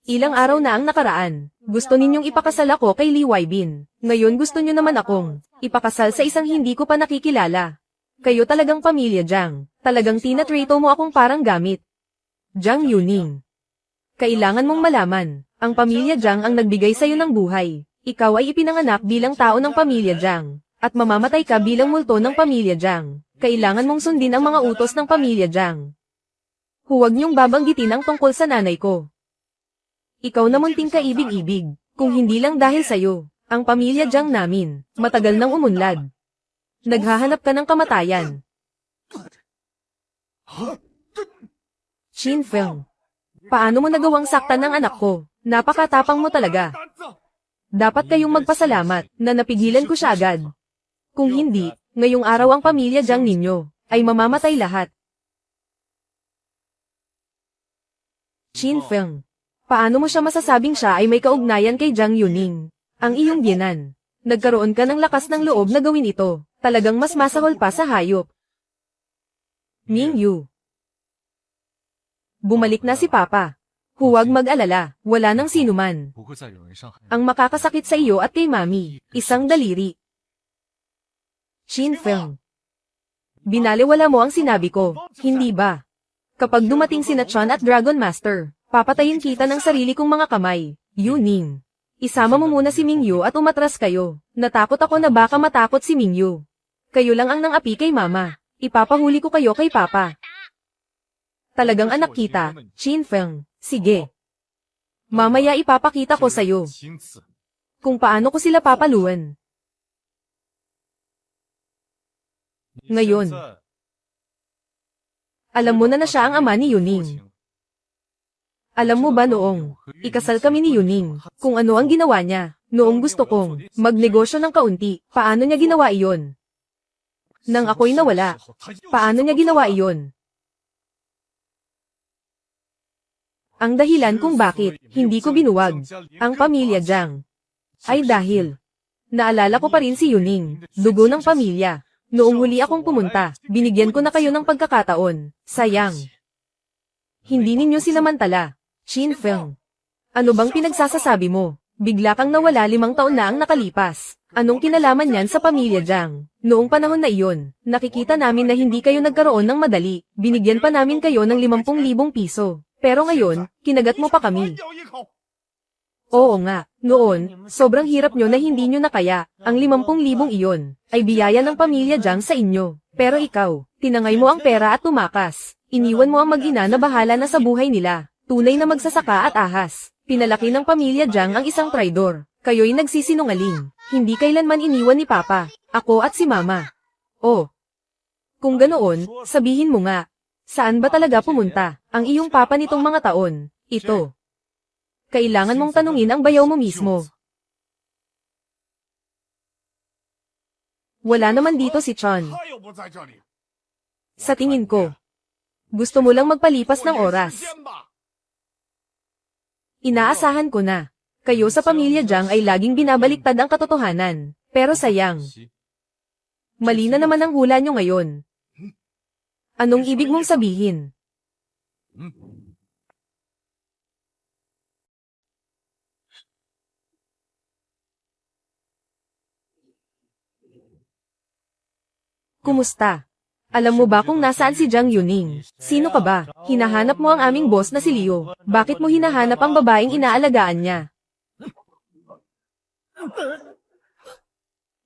Ilang araw na ang nakaraan. Gusto ninyong ipakasal ako kay Li Weibin. Ngayon gusto nyo naman akong ipakasal sa isang hindi ko pa nakikilala. Kayo talagang pamilya Jiang. Talagang tinatrato mo akong parang gamit. Jiang Yuning. Kailangan mong malaman. Ang pamilya Jiang ang nagbigay sa'yo ng buhay. Ikaw ay ipinanganak bilang tao ng pamilya Jiang. At mamamatay ka bilang multo ng pamilya Jiang. Kailangan mong sundin ang mga utos ng pamilya Jiang. Huwag niyong babanggitin ang tungkol sa nanay ko. Ikaw na munting kaibig-ibig. Kung hindi lang dahil sa'yo, ang pamilya Jiang namin, matagal nang umunlad. Naghahanap ka ng kamatayan. Qin Feng. Paano mo nagawang saktan ng anak ko? Napakatapang mo talaga. Dapat kayong magpasalamat na napigilan ko siya agad. Kung hindi, ngayong araw ang pamilya Jiang ninyo ay mamamatay lahat. Qin Feng. Paano mo siya masasabing siya ay may kaugnayan kay Jiang Yuning? Ang iyong biyenan. Nagkaroon ka ng lakas ng loob na gawin ito. Talagang mas masahol pa sa hayop. Mingyu. Bumalik na si Papa. Huwag mag-alala, wala nang sinuman. Ang makakasakit sa iyo at kay Mami, isang daliri. Shin Feng. Binaliwala mo ang sinabi ko, hindi ba? Kapag dumating sina Chan at Dragon Master, papatayin kita ng sarili kong mga kamay. Yuning. Isama mo muna si Mingyu at umatras kayo. Natakot ako na baka matakot si Mingyu. Kayo lang ang nang-api kay Mama. Ipapahuli ko kayo kay Papa. Talagang anak kita, Shin Feng. Sige. Mamaya ipapakita ko sa'yo kung paano ko sila papaluan. Ngayon, alam mo na siya ang ama ni Yuning. Alam mo ba noong ikasal kami ni Yuning, kung ano ang ginawa niya, noong gusto kong magnegosyo ng kaunti, paano niya ginawa iyon? Nang ako'y nawala, paano niya ginawa iyon? Ang dahilan kung bakit hindi ko binuwag ang pamilya Jiang ay dahil naalala ko pa rin si Yuning, dugo ng pamilya. Noong huli akong pumunta, binigyan ko na kayo ng pagkakataon. Sayang. Hindi ninyo sinamantala. Shin Feng. Ano bang pinagsasasabi mo? Bigla kang nawala 5 taon na ang nakalipas. Anong kinalaman niyan sa pamilya Jiang? Noong panahon na iyon, nakikita namin na hindi kayo nagkaroon ng madali. Binigyan pa namin kayo ng 50,000 piso. Pero ngayon, kinagat mo pa kami. Oo nga, noon, sobrang hirap nyo na hindi nyo nakaya. Ang 50,000 iyon ay biyaya ng pamilya Jiang sa inyo. Pero ikaw, tinangay mo ang pera at tumakas. Iniwan mo ang mag-ina na bahala na sa buhay nila. Tunay na magsasaka at ahas. Pinalaki ng pamilya Jiang ang isang traidor. Kayo'y nagsisinungaling. Hindi kailanman iniwan ni Papa, ako at si Mama. Oh. Kung ganoon, sabihin mo nga. Saan ba talaga pumunta ang iyong papa nitong mga taon? Ito. Kailangan mong tanungin ang bayaw mo mismo. Wala naman dito si Chan. Sa tingin ko, gusto mo lang magpalipas ng oras. Inaasahan ko na, kayo sa pamilya Jiang ay laging binabaliktad ang katotohanan. Pero sayang. Mali na naman ang hula nyo ngayon. Anong ibig mong sabihin? Kumusta? Alam mo ba kung nasaan si Jiang Yuning? Sino ka ba? Hinahanap mo ang aming boss na si Leo. Bakit mo hinahanap ang babaeng inaalagaan niya?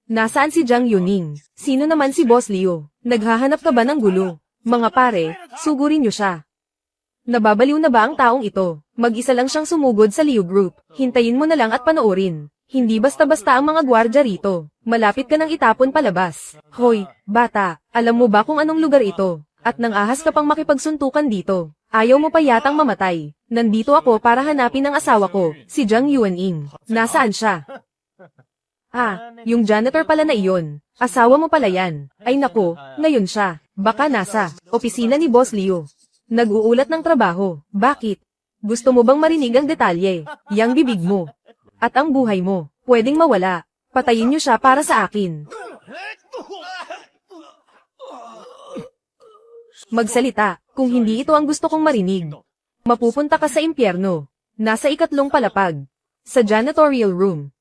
Nasaan si Jiang Yuning? Sino naman si Boss Leo? Naghahanap ka ba ng gulo? Mga pare, sugurin niyo siya. Nababaliw na ba ang taong ito? Mag-isa lang siyang sumugod sa Liu Group. Hintayin mo na lang at panoorin. Hindi basta-basta ang mga gwardya rito. Malapit ka nang itapon palabas. Hoy, bata, alam mo ba kung anong lugar ito? At nang ahas ka pang makipagsuntukan dito. Ayaw mo pa yatang mamatay. Nandito ako para hanapin ang asawa ko, si Jiang Yuaning. Nasaan siya? Ah, yung janitor pala na iyon. Asawa mo pala yan. Ay nako, ngayon siya. Baka nasa opisina ni Boss Leo. Nag-uulat ng trabaho. Bakit? Gusto mo bang marinig ang detalye? Yang bibig mo. At ang buhay mo. Pwedeng mawala. Patayin niyo siya para sa akin. Magsalita, kung hindi ito ang gusto kong marinig. Mapupunta ka sa impyerno. Nasa 3 palapag. Sa janitorial room.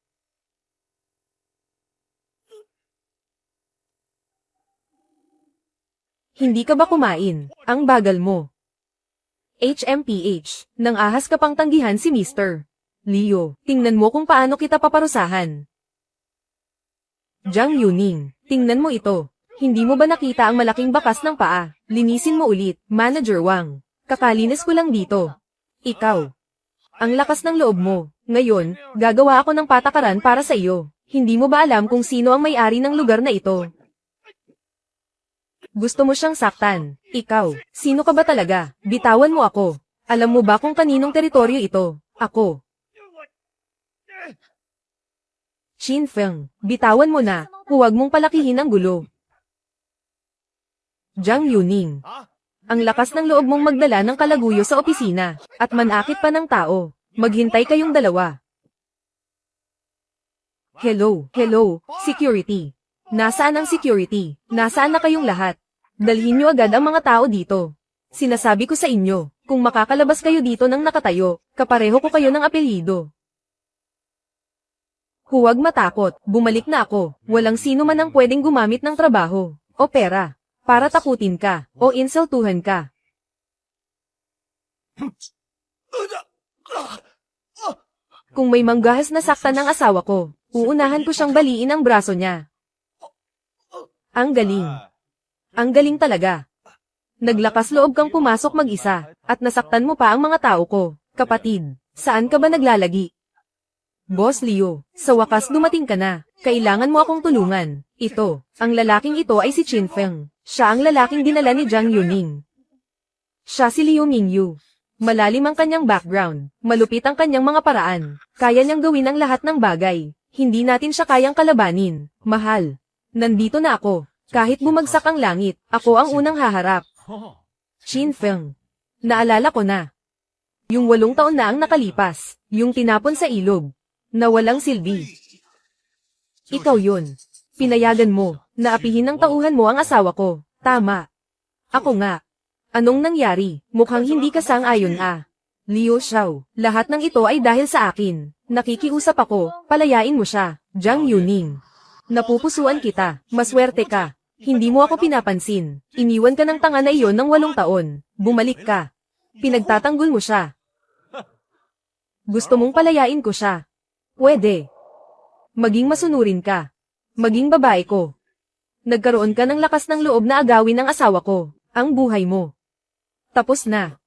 Hindi ka ba kumain? Ang bagal mo. HMPH, nang ahas ka pang tanggihan si Mr. Leo, tingnan mo kung paano kita paparusahan. Jiang Yuning, tingnan mo ito. Hindi mo ba nakita ang malaking bakas ng paa? Linisin mo ulit, Manager Wang. Kakalinis ko lang dito. Ikaw. Ang lakas ng loob mo. Ngayon, gagawa ako ng patakaran para sa iyo. Hindi mo ba alam kung sino ang may-ari ng lugar na ito? Gusto mo siyang saktan. Ikaw, sino ka ba talaga? Bitawan mo ako. Alam mo ba kung kaninong teritoryo ito? Ako. Shin Feng, bitawan mo na. Huwag mong palakihin ang gulo. Jiang Yuning. Ang lakas ng loob mong magdala ng kalaguyo sa opisina, at manakit pa ng tao. Maghintay kayong dalawa. Hello, security. Nasaan ang security? Nasaan na kayong lahat? Dalhin niyo agad ang mga tao dito. Sinasabi ko sa inyo, kung makakalabas kayo dito ng nakatayo, kapareho ko kayo ng apelyido. Huwag matakot, bumalik na ako. Walang sino man ang pwedeng gumamit ng trabaho o pera para takutin ka o insultuhan ka. Kung may manggahas na saktan ng asawa ko, uunahan ko siyang baliin ang braso niya. Ang galing. Ang galing talaga. Naglakas loob kang pumasok mag-isa, at nasaktan mo pa ang mga tao ko. Kapatid, saan ka ba naglalagi? Boss Leo, sa wakas dumating ka na. Kailangan mo akong tulungan. Ito, ang lalaking ito ay si Chin Feng. Siya ang lalaking dinala ni Jiang Yuning. Siya si Liu Mingyu. Malalim ang kanyang background, malupit ang kanyang mga paraan. Kaya niyang gawin ang lahat ng bagay. Hindi natin siya kayang kalabanin. Mahal. Nandito na ako. Kahit bumagsak ang langit, ako ang unang haharap. Chin Feng. Naalala ko na. Yung 8 taon na ang nakalipas, yung tinapon sa ilog, na walang silbi. Ikaw yun. Pinayagan mo, na apihin ng tauhan mo ang asawa ko. Tama. Ako nga. Anong nangyari? Mukhang hindi ka sang-ayon Liu Xiao, lahat ng ito ay dahil sa akin. Nakikiusap ako, palayain mo siya. Jiang Yuning. Napupusuan kita, maswerte ka. Hindi mo ako pinapansin. Iniwan ka ng tanga na iyon ng 8 taon. Bumalik ka. Pinagtatanggol mo siya. Gusto mong palayain ko siya. Pwede. Maging masunurin ka. Maging babae ko. Nagkaroon ka ng lakas ng loob na agawin ng asawa ko. Ang buhay mo. Tapos na.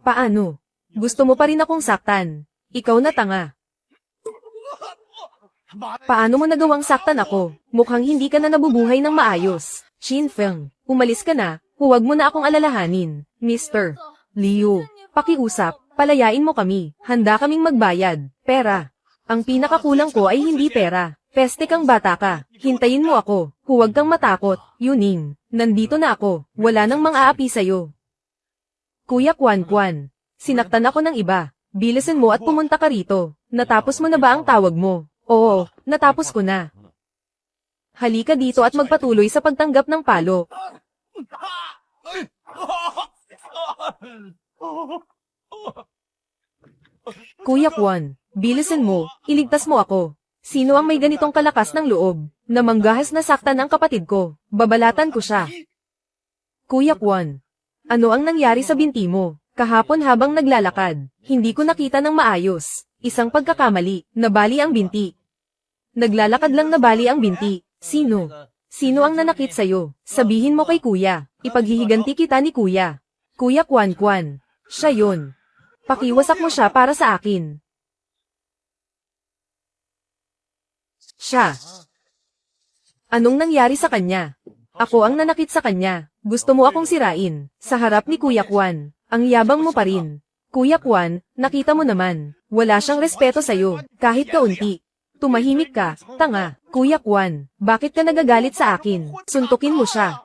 Paano? Gusto mo pa rin akong saktan. Ikaw na tanga. Paano mo nagawang saktan ako? Mukhang hindi ka na nabubuhay ng maayos. Chin Feng, umalis ka na, huwag mo na akong alalahanin. Mr. Liu, pakiusap, palayain mo kami. Handa kaming magbayad. Pera. Ang pinakakulang ko ay hindi pera. Peste kang bata ka. Hintayin mo ako. Huwag kang matakot. Yuning, nandito na ako. Wala nang mang-aapi sa'yo. Kuya Kwan Kwan, sinaktan ako ng iba. Bilisan mo at pumunta ka rito. Natapos mo na ba ang tawag mo? Oo, natapos ko na. Halika dito at magpatuloy sa pagtanggap ng palo. Kuya Kwan, bilisan mo, iligtas mo ako. Sino ang may ganitong kalakas ng loob, na manggahas na saktan ang kapatid ko? Babalatan ko siya. Kuya Kwan, ano ang nangyari sa binti mo? Kahapon habang naglalakad, hindi ko nakita ng maayos. Isang pagkakamali, nabali ang binti. Naglalakad lang nabali ang binti. Sino? Sino ang nanakit sa'yo? Sabihin mo kay kuya. Ipaghihiganti kita ni kuya. Kuya Kwan Kwan. Siya yun. Pakiwasak mo siya para sa akin. Siya. Anong nangyari sa kanya? Ako ang nanakit sa kanya. Gusto mo akong sirain. Sa harap ni Kuya Kwan. Ang yabang mo pa rin. Kuya Kwan, nakita mo naman. Wala siyang respeto sa'yo. Kahit kaunti. Tumahimik ka, tanga. Kuya Kwan, bakit ka nagagalit sa akin? Suntukin mo siya.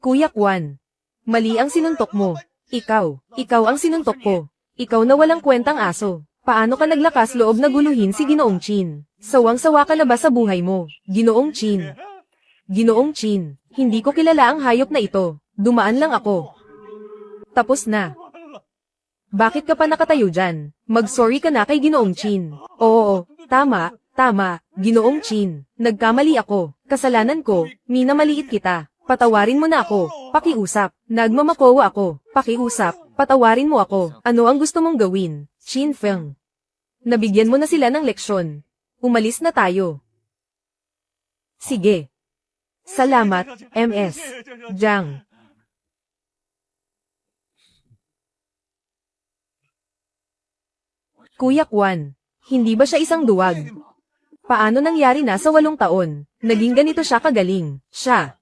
Kuya Kwan, mali ang sinuntok mo. Ikaw ang sinuntok ko. Ikaw na walang kwentang aso. Paano ka naglakas loob na guluhin si Ginoong Chin? Sawang-sawa ka na ba sa buhay mo, Ginoong Chin? Ginoong Chin, hindi ko kilala ang hayop na ito. Dumaan lang ako. Tapos na. Bakit ka pa nakatayo dyan? Mag-sorry ka na kay Ginoong Chin. Oo, tama, Ginoong Chin. Nagkamali ako. Kasalanan ko, minamaliit kita. Patawarin mo na ako. Pakiusap. Nagmamakowa ako. Pakiusap. Patawarin mo ako. Ano ang gusto mong gawin? Chin Feng. Nabigyan mo na sila ng leksyon. Umalis na tayo. Sige. Salamat, MS. Jiang. Kuya Kwan, hindi ba siya isang duwag? Paano nangyari na sa 8 taon? Naging ganito siya kagaling. Siya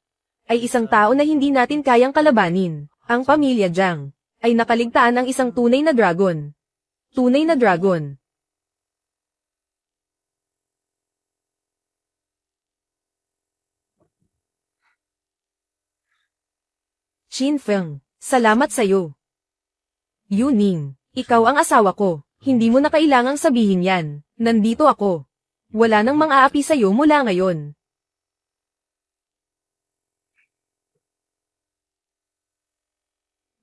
ay isang tao na hindi natin kayang kalabanin. Ang pamilya Jiang ay nakaligtaan ng isang tunay na dragon. Tunay na dragon. Chin Feng, salamat sa'yo. Yuning, ikaw ang asawa ko. Hindi mo na kailangang sabihin yan. Nandito ako. Wala nang mga api sa'yo mula ngayon.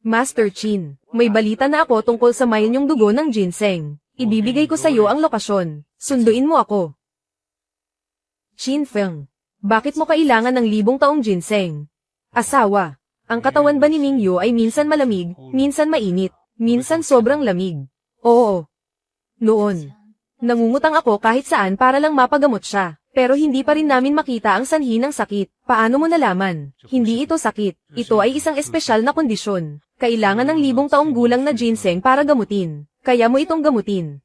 Master Chin, may balita na ako tungkol sa mile niyong dugo ng ginseng. Ibibigay ko sa'yo ang lokasyon. Sunduin mo ako. Chin Feng, bakit mo kailangan ng 1,000 taong ginseng? Asawa, ang katawan ba ni Mingyu ay minsan malamig, minsan mainit, minsan sobrang lamig? Oo. Noon, nangungutang ako kahit saan para lang mapagamot siya. Pero hindi pa rin namin makita ang sanhi ng sakit. Paano mo nalaman? Hindi ito sakit. Ito ay isang espesyal na kondisyon. Kailangan ng 1,000 taong gulang na ginseng para gamutin. Kaya mo itong gamutin.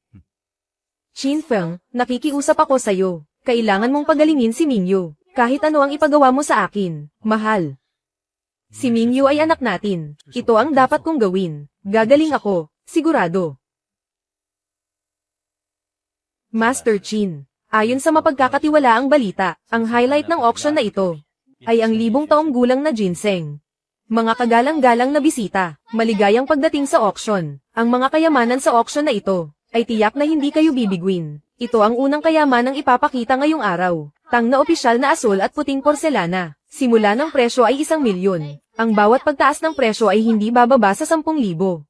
Chin Feng, nakikiusap ako sa'yo. Kailangan mong pagalingin si Mingyu. Kahit ano ang ipagawa mo sa akin, mahal. Si Mingyu ay anak natin. Ito ang dapat kong gawin. Gagaling ako, sigurado. Master Chin, ayon sa mapagkakatiwalaang balita, ang highlight ng auction na ito ay ang 1,000 taong gulang na ginseng. Mga kagalang-galang na bisita, maligayang pagdating sa auction. Ang mga kayamanan sa auction na ito ay tiyak na hindi kayo bibigwin. Ito ang unang kayamanang ipapakita ngayong araw. Tang na opisyal na asul at puting porselana. Simula ng presyo ay 1,000,000. Ang bawat pagtaas ng presyo ay hindi bababa sa 10,000.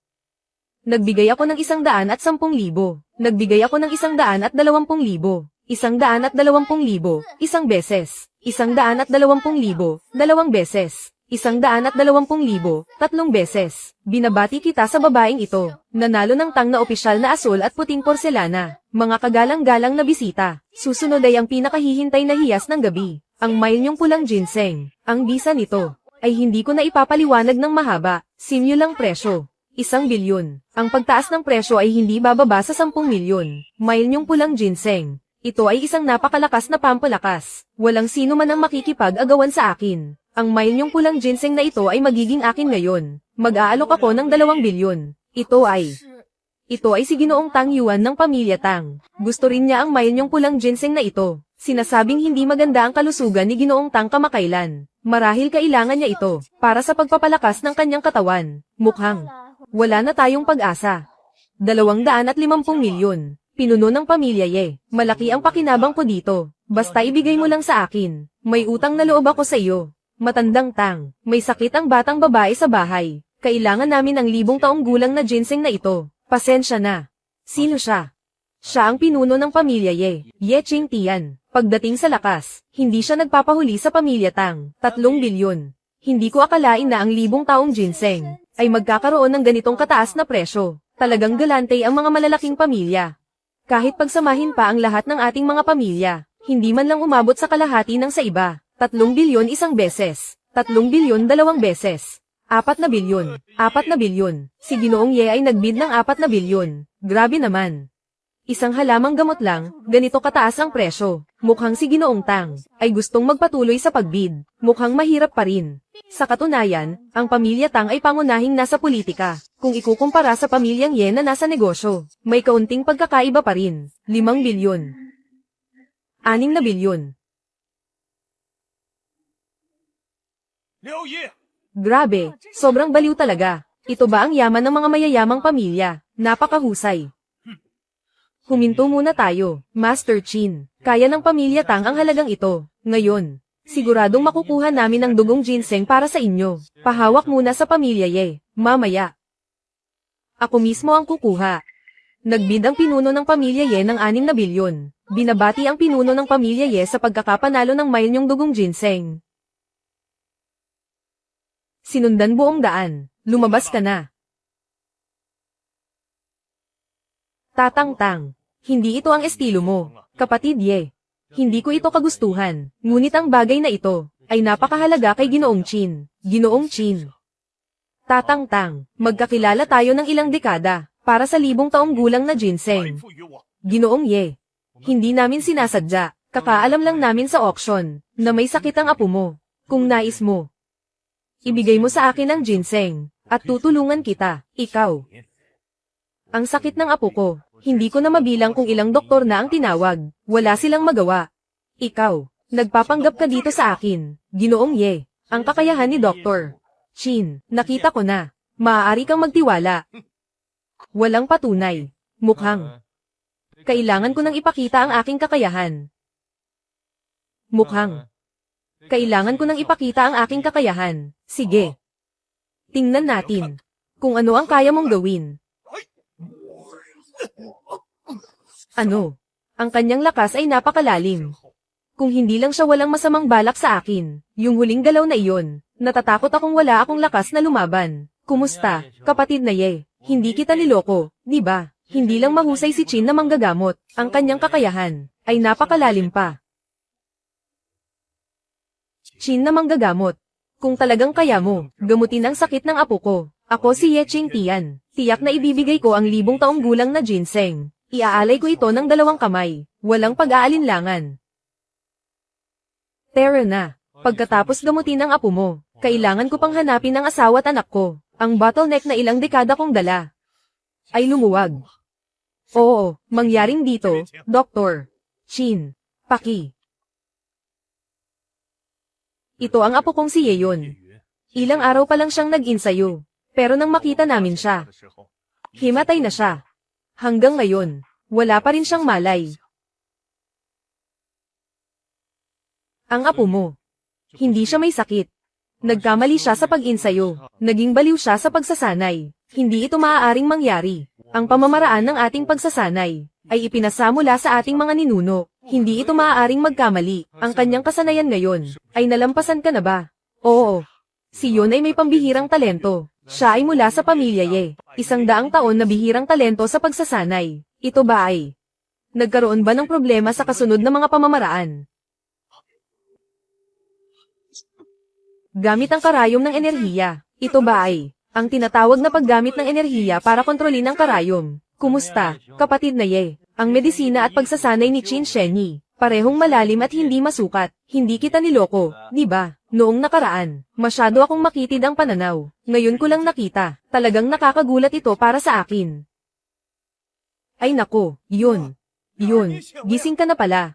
Nagbigay ako ng 100 at 10,000. Nagbigay ako ng 100 at 20,000. 120,000, isang beses. 120,000, 2 beses. 120,000, 3 beses. Binabati kita sa babaeng ito. Nanalo ng tang na opisyal na asul at puting porselana. Mga kagalang-galang na bisita. Susunod ay ang pinakahihintay na hiyas ng gabi. Ang mile niyong pulang ginseng. Ang bisa nito ay hindi ko na ipapaliwanag ng mahaba. Simyo lang presyo. 1,000,000,000. Ang pagtaas ng presyo ay hindi bababa sa 10,000,000. Mile niyong pulang ginseng. Ito ay isang napakalakas na pampalakas. Walang sino man ang makikipag-agawan sa akin. Ang mile niyong pulang ginseng na ito ay magiging akin ngayon. Mag-aalok ako ng 2,000,000,000. Ito ay si Ginoong Tang Yuan ng pamilya Tang. Gusto rin niya ang mile niyong pulang ginseng na ito. Sinasabing hindi maganda ang kalusugan ni Ginoong Tang kamakailan. Marahil kailangan niya ito para sa pagpapalakas ng kanyang katawan. Mukhang wala na tayong pag-asa. 250,000,000. Pinuno ng pamilya Ye. Malaki ang pakinabang ko dito. Basta ibigay mo lang sa akin. May utang na loob ako sa iyo. Matandang Tang, may sakit ang batang babae sa bahay. Kailangan namin ang 1,000 taong gulang na ginseng na ito. Pasensya na. Sino siya? Siya ang pinuno ng pamilya Ye. Ye Ching Tian. Pagdating sa lakas, hindi siya nagpapahuli sa pamilya Tang. 3 bilyon. Hindi ko akalain na ang 1,000 taong ginseng ay magkakaroon ng ganitong kataas na presyo. Talagang galante ang mga malalaking pamilya. Kahit pagsamahin pa ang lahat ng ating mga pamilya, hindi man lang umabot sa kalahati ng sa iba. 3 bilyon isang beses. 3 bilyon 2 beses. 4 na bilyon. 4 na bilyon. Si Ginoong Ye ay nagbid ng 4 na bilyon. Grabe naman. Isang halamang gamot lang, ganito kataas ang presyo. Mukhang si Ginoong Tang ay gustong magpatuloy sa pagbid. Mukhang mahirap pa rin. Sa katunayan, ang pamilya Tang ay pangunahing nasa politika. Kung ikukumpara sa pamilyang Ye na nasa negosyo, may kaunting pagkakaiba pa rin. 5 bilyon. 6 na bilyon. Grabe, sobrang baliw talaga. Ito ba ang yaman ng mga mayayamang pamilya? Napakahusay. Huminto muna tayo, Master Chin. Kaya ng pamilya Tang ang halagang ito. Ngayon, siguradong makukuha namin ang dugong ginseng para sa inyo. Pahawak muna sa pamilya Ye. Mamaya. Ako mismo ang kukuha. Nagbid ang pinuno ng pamilya Ye ng 6 na bilyon. Binabati ang pinuno ng pamilya Ye sa pagkakapanalo ng mile niyong dugong ginseng. Sinundan buong daan. Lumabas ka na. Tatang-tang. Hindi ito ang estilo mo, kapatid Ye. Hindi ko ito kagustuhan. Ngunit ang bagay na ito ay napakahalaga kay Ginoong Chin. Ginoong Chin. Tatang-tang. Magkakilala tayo ng ilang dekada para sa 1,000 taong gulang na ginseng. Ginoong Ye. Hindi namin sinasadya. Kakaalam lang namin sa auction na may sakit ang apo mo. Kung nais mo, ibigay mo sa akin ang ginseng at tutulungan kita. Ikaw. Ang sakit ng apo ko, hindi ko na mabilang kung ilang doktor na ang tinawag. Wala silang magawa. Ikaw, nagpapanggap ka dito sa akin. Ginoong Ye, ang kakayahan ni Dr. Chin, nakita ko na. Maaari kang magtiwala. Walang patunay. Mukhang Kailangan ko nang ipakita ang aking kakayahan. Mukhang. Kailangan ko nang ipakita ang aking kakayahan. Sige. Tingnan natin. Kung ano ang kaya mong gawin. Ano? Ang kanyang lakas ay napakalalim. Kung hindi lang siya walang masamang balak sa akin, yung huling galaw na iyon, natatakot akong wala akong lakas na lumaban. Kumusta, kapatid na Ye? Hindi kita niloko, di ba? Hindi lang mahusay si Chin na manggagamot, ang kanyang kakayahan, ay napakalalim pa. Chin na manggagamot. Kung talagang kaya mo, gamutin ang sakit ng apo ko. Ako si Ye Ching Tian. Tiyak na ibibigay ko ang 1000 taong gulang na ginseng. Iaalay ko ito ng 2 kamay. Walang pag-aalinlangan. Tara na. Pagkatapos gamutin ang apo mo, kailangan ko pang hanapin ang asawa at anak ko. Ang bottleneck na ilang dekada kong dala ay lumuwag. Oo, mangyaring dito, Dr. Chin. Paki. Ito ang apo kong si Yeon. Ilang araw pa lang siyang nag-insayo. Pero nang makita namin siya, himatay na siya. Hanggang ngayon, wala pa rin siyang malay. Ang apo mo, hindi siya may sakit. Nagkamali siya sa pag-insayo. Naging baliw siya sa pagsasanay. Hindi ito maaaring mangyari. Ang pamamaraan ng ating pagsasanay ay ipinasa mula sa ating mga ninuno. Hindi ito maaaring magkamali. Ang kanyang kasanayan ngayon ay nalampasan ka na ba? Oo. Si Yon ay may pambihirang talento. Siya ay mula sa pamilya Ye. 100 taon na bihirang talento sa pagsasanay. Ito ba ay nagkaroon ba ng problema sa kasunod na mga pamamaraan? Gamit ang karayom ng enerhiya. Ito ba ay ang tinatawag na paggamit ng enerhiya para kontrolin ang karayom? Kumusta, kapatid na Ye? Ang medisina at pagsasanay ni Chin Shenyi, parehong malalim at hindi masukat. Hindi kita niloko, di ba? Noong nakaraan, masyado akong makitid ang pananaw. Ngayon ko lang nakita. Talagang nakakagulat ito para sa akin. Ay nako, yun. Yun, gising ka na pala.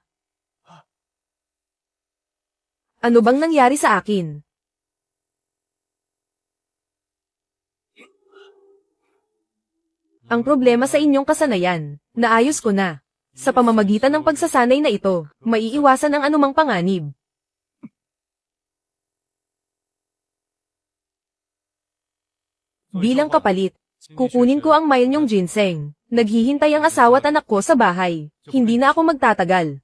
Ano bang nangyari sa akin? Ang problema sa inyong kasanayan, naayos ko na. Sa pamamagitan ng pagsasanay na ito, maiiwasan ang anumang panganib. Bilang kapalit, kukunin ko ang mile niyong ginseng. Naghihintay ang asawa at anak ko sa bahay. Hindi na ako magtatagal.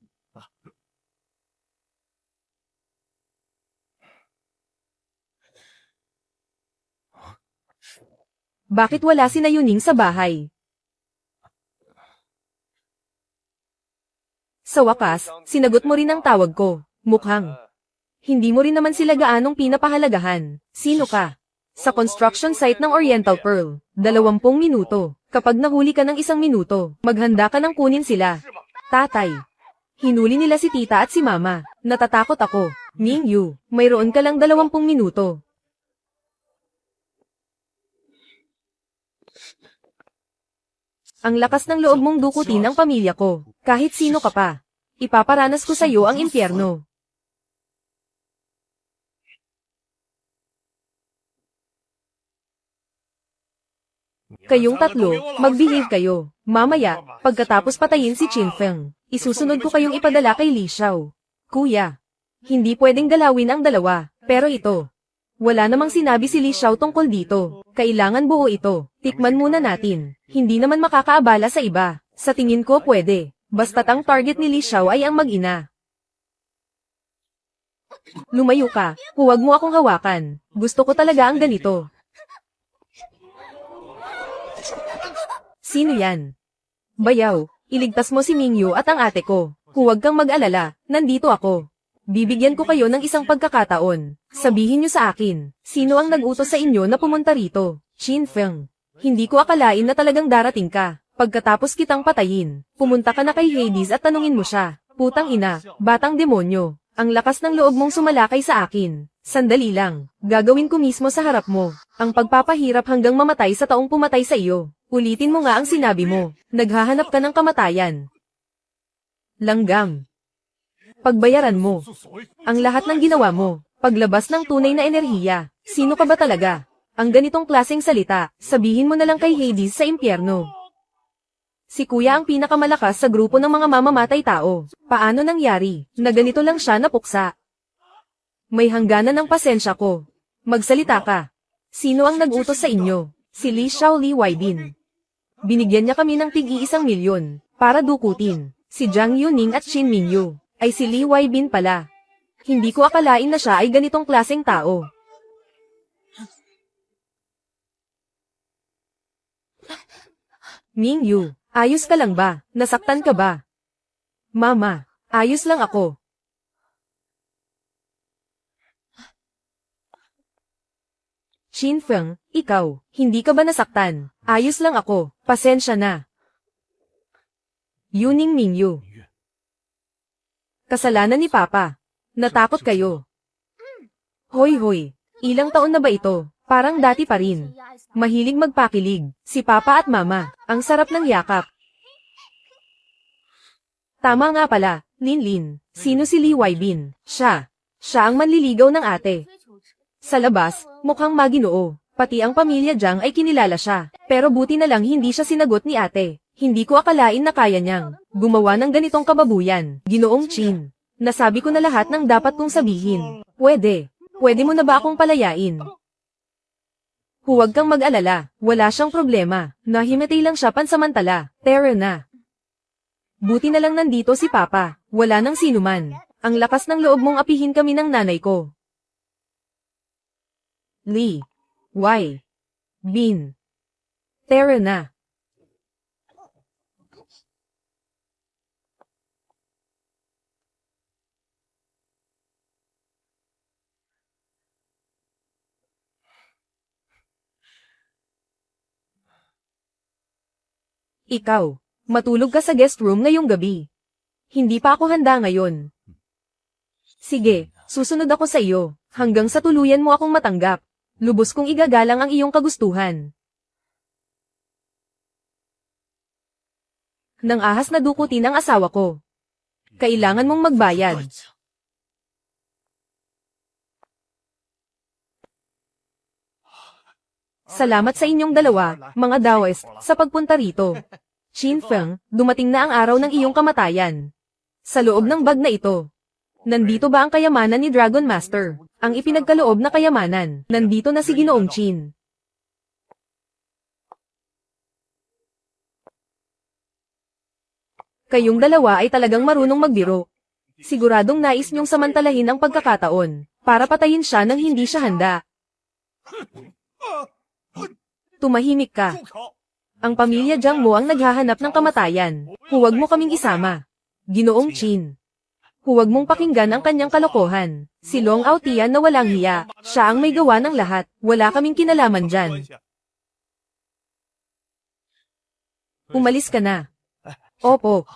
Bakit wala si Yuning sa bahay? Sa wakas, sinagot mo rin ang tawag ko. Mukhang hindi mo rin naman sila gaanong pinapahalagahan. Sino ka? Sa construction site ng Oriental Pearl, 20 minuto. Kapag nahuli ka ng 1 minuto, maghanda ka ng kunin sila. Tatay. Hinuli nila si tita at si mama. Natatakot ako. Mingyu, mayroon ka lang 20 minuto. Ang lakas ng loob mong dukutin ang pamilya ko. Kahit sino ka pa. Ipaparanas ko sa iyo ang impyerno. Kayong tatlo, mag-behave kayo. Mamaya, pagkatapos patayin si Chin Feng, isusunod ko kayong ipadala kay Li Xiao. Kuya, hindi pwedeng galawin ang dalawa, pero ito. Wala namang sinabi si Li Xiao tungkol dito. Kailangan buo ito. Tikman muna natin. Hindi naman makakaabala sa iba. Sa tingin ko pwede. Basta't ang target ni Li Xiao ay ang mag-ina. Lumayo ka. Huwag mo akong hawakan. Gusto ko talaga ang ganito. Sino yan? Bayaw, iligtas mo si Mingyu at ang ate ko. Huwag kang mag-alala. Nandito ako. Bibigyan ko kayo ng isang pagkakataon. Sabihin niyo sa akin, sino ang nag-utos sa inyo na pumunta rito? Chin Feng. Hindi ko akalain na talagang darating ka. Pagkatapos kitang patayin, pumunta ka na kay Hades at tanungin mo siya. Putang ina, batang demonyo. Ang lakas ng loob mong sumalakay sa akin. Sandali lang, gagawin ko mismo sa harap mo. Ang pagpapahirap hanggang mamatay sa taong pumatay sa iyo. Ulitin mo nga ang sinabi mo. Naghahanap ka ng kamatayan. Langgam. Pagbayaran mo. Ang lahat ng ginawa mo. Paglabas ng tunay na enerhiya. Sino ka ba talaga? Ang ganitong klaseng salita, sabihin mo na lang kay Hades sa impyerno. Si kuya ang pinakamalakas sa grupo ng mga mamamatay tao. Paano nangyari na ganito lang siya napuksa? May hangganan ng pasensya ko. Magsalita ka. Sino ang nag-utos sa inyo? Si Li Xiao Li Weibin. Binigyan niya kami ng tig-1 milyon para dukutin. Si Jiang Yuning at Qin Mingyu ay si Li Weibin pala. Hindi ko akalain na siya ay ganitong klaseng tao. Mingyu, ayos ka lang ba? Nasaktan ka ba? Mama, ayos lang ako. Qin Feng, ikaw, hindi ka ba nasaktan? Ayos lang ako, pasensya na. Yuning Mingyu. Kasalanan ni Papa. Natakot kayo. Hoy, ilang taon na ba ito? Parang dati pa rin. Mahilig magpakilig, si Papa at Mama, ang sarap ng yakap. Tama nga pala, Linlin, sino si Li Weibin? Siya ang manliligaw ng ate. Sa labas, mukhang maginoo, pati ang pamilya Jiang ay kinilala siya, pero buti na lang hindi siya sinagot ni ate. Hindi ko akalain na kaya niyang gumawa ng ganitong kababuyan. Ginoong Qin, nasabi ko na lahat ng dapat kong sabihin. Pwede mo na ba akong palayain? Huwag kang mag-alala, wala siyang problema, nahimatay lang siya pansamantala, pero na. Buti na lang nandito si Papa, wala nang sinuman. Ang lakas ng loob mong apihin kami ng nanay ko. Li Weibin. Tara na. Ikaw, matulog ka sa guest room ngayong gabi. Hindi pa ako handa ngayon. Sige, susunod ako sa iyo, hanggang sa tuluyan mo akong matanggap. Lubos kong igagalang ang iyong kagustuhan. Nang ahas na dukutin ang asawa ko. Kailangan mong magbayad. Salamat sa inyong dalawa, mga Daoist, sa pagpunta rito. Qin Feng, dumating na ang araw ng iyong kamatayan. Sa loob ng bag na ito. Nandito ba ang kayamanan ni Dragon Master? Ang ipinagkaloob na kayamanan. Nandito na si Ginoong Qin. Kayong dalawa ay talagang marunong magbiro. Siguradong nais niyong samantalahin ang pagkakataon, para patayin siya nang hindi siya handa. Tumahimik ka. Ang pamilya Jiang mo ang naghahanap ng kamatayan. Huwag mo kaming isama. Ginoong Qin. Huwag mong pakinggan ang kanyang kalokohan. Si Long Aotian na walang hiya. Siya ang may gawa ng lahat. Wala kaming kinalaman dyan. Umalis ka na. Opo.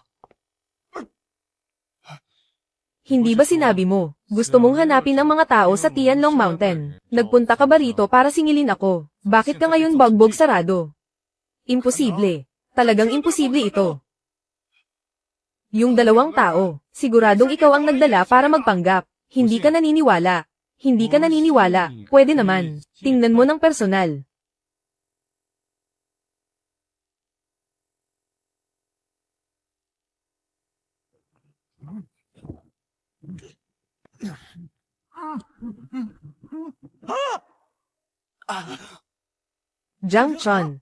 Hindi ba sinabi mo, gusto mong hanapin ang mga tao sa Tianlong Mountain? Nagpunta ka ba rito para singilin ako? Bakit ka ngayon bagbog sarado? Imposible. Talagang imposible ito. Yung dalawang tao, siguradong ikaw ang nagdala para magpanggap. Hindi ka naniniwala. Hindi ka naniniwala. Pwede naman. Tingnan mo ng personal. Jiang Chun.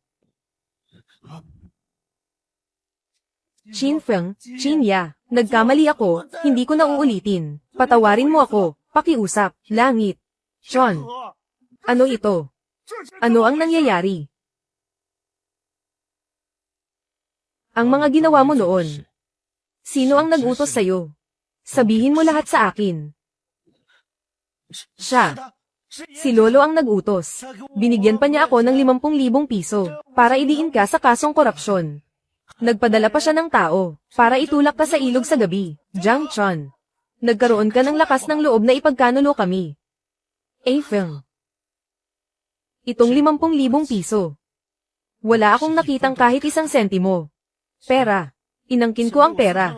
Qin Feng, Qin Ya, nagkamali ako, hindi ko na uulitin. Patawarin mo ako, pakiusap, langit. Chun. Ano ito? Ano ang nangyayari? Ang mga ginawa mo noon. Sino ang nag-utos sa'yo? Sabihin mo lahat sa akin. Siya. Si Lolo ang nag-utos. Binigyan pa niya ako ng 50,000 piso para idiin ka sa kasong korupsyon. Nagpadala pa siya ng tao para itulak ka sa ilog sa gabi. Jiang Chun. Nagkaroon ka ng lakas ng loob na ipagkanulo kami. Feng. Itong 50,000 piso. Wala akong nakitang kahit isang sentimo. Pera. Inangkin ko ang pera.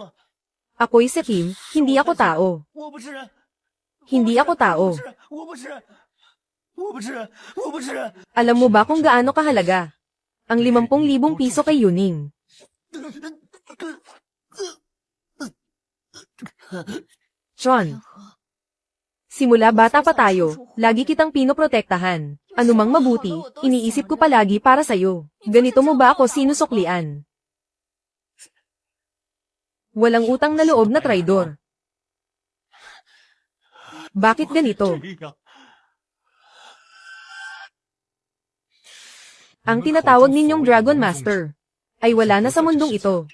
Ako'y si Kim, hindi ako tao. Hindi ako tao. Alam mo ba kung gaano kahalaga ang 50,000 piso kay Yuning? John. Simula bata pa tayo, lagi kitang pinoprotektahan. Anumang mabuti, iniisip ko palagi para sa'yo. Ganito mo ba ako sinusuklian? Walang utang na loob na traidor. Bakit ganito? Ang tinatawag ninyong Dragon Master ay wala na sa mundong ito.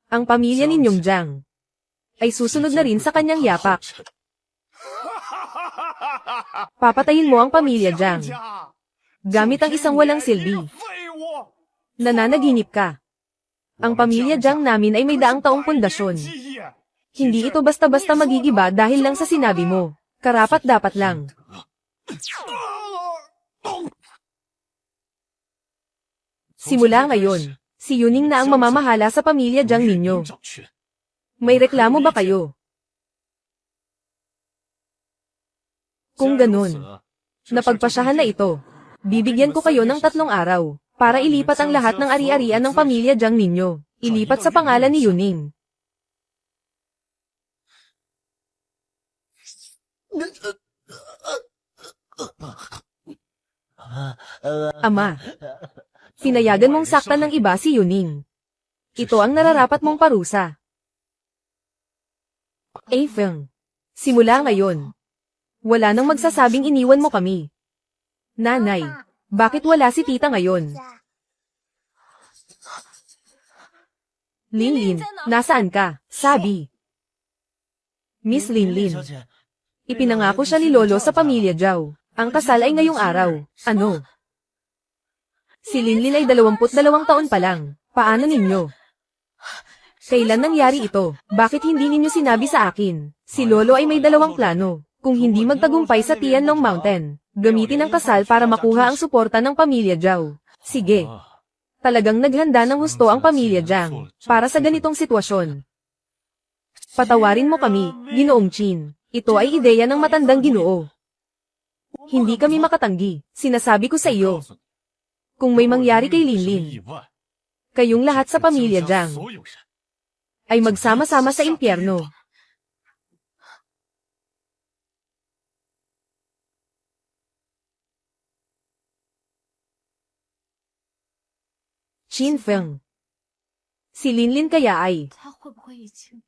Ang pamilya ninyong Jiang ay susunod na rin sa kanyang yapak. Papatayin mo ang pamilya Jiang gamit ang isang walang silbi. Nananaginip ka. Ang pamilya Jiang namin ay may daang taong pundasyon. Hindi ito basta-basta magigiba dahil lang sa sinabi mo. Karapat-dapat lang. Simula ngayon, si Yuning na ang mamamahala sa pamilya Jiang ninyo. May reklamo ba kayo? Kung ganun, napagpasyahan na ito. Bibigyan ko kayo ng 3 araw para ilipat ang lahat ng ari-arian ng pamilya Jiang ninyo. Ilipat sa pangalan ni Yuning. Ama, pinayagan mong saktan ng iba si Yuning. Ito ang nararapat mong parusa. Feng, simula ngayon, wala nang magsasabing iniwan mo kami. Nanay, bakit wala si tita ngayon? Linlin, nasaan ka? Sabi. Miss Linlin, ipinangako siya ni Lolo sa pamilya Jiao. Ang kasal ay ngayong araw. Ano? Si Linlin ay 22 taon pa lang. Paano ninyo? Kailan nangyari ito? Bakit hindi ninyo sinabi sa akin? Si Lolo ay may 2 plano. Kung hindi magtagumpay sa Tianlong Mountain, gamitin ang kasal para makuha ang suporta ng pamilya Jiao. Sige. Talagang naghanda ng husto ang pamilya Jiang para sa ganitong sitwasyon. Patawarin mo kami, Ginoong Qin. Ito ay ideya ng matandang Ginoo. Hindi kami makatanggi. Sinasabi ko sa iyo. Kung may mangyari kay Linlin, kayong lahat sa pamilya Jiang ay magsama-sama sa impyerno. Qin Feng. Si Linlin kaya ay. 他会不会已经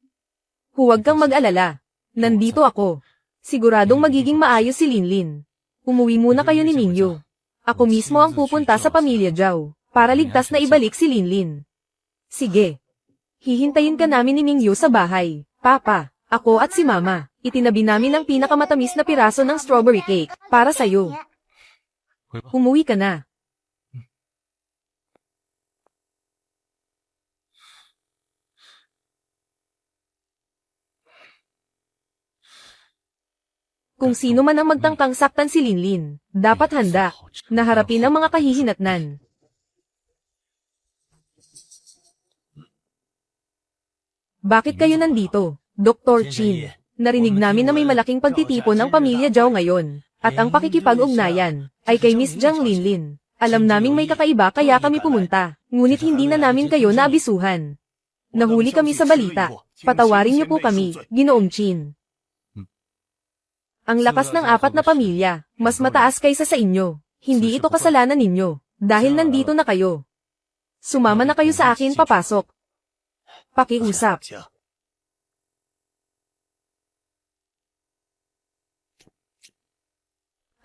Huwag kang mag-alala. Nandito ako. Siguradong magiging maayos si Linlin. Umuwi muna kayo ni Mingyu. Ako mismo ang pupunta sa pamilya Jiao para ligtas na ibalik si Linlin. Sige. Hihintayin ka namin ni Mingyu sa bahay. Papa, ako at si Mama, itinabi namin ang pinakamatamis na piraso ng strawberry cake para sa'yo. Umuwi ka na. Kung sino man ang magtangkang saktan si Linlin, dapat handa na harapin ang mga kahihinatnan. Bakit kayo nandito, Dr. Qin? Narinig namin na may malaking pagtitipon ang pamilya Jiao ngayon, at ang pakikipag-ugnayan ay kay Miss Jiang Linlin. Alam naming may kakaiba kaya kami pumunta, ngunit hindi na namin kayo naabisuhan. Nahuli kami sa balita. Patawarin niyo po kami, Ginoong Qin. Ang lakas ng 4 na pamilya, mas mataas kaysa sa inyo. Hindi ito kasalanan ninyo, dahil nandito na kayo. Sumama na kayo sa akin papasok. Pakiusap.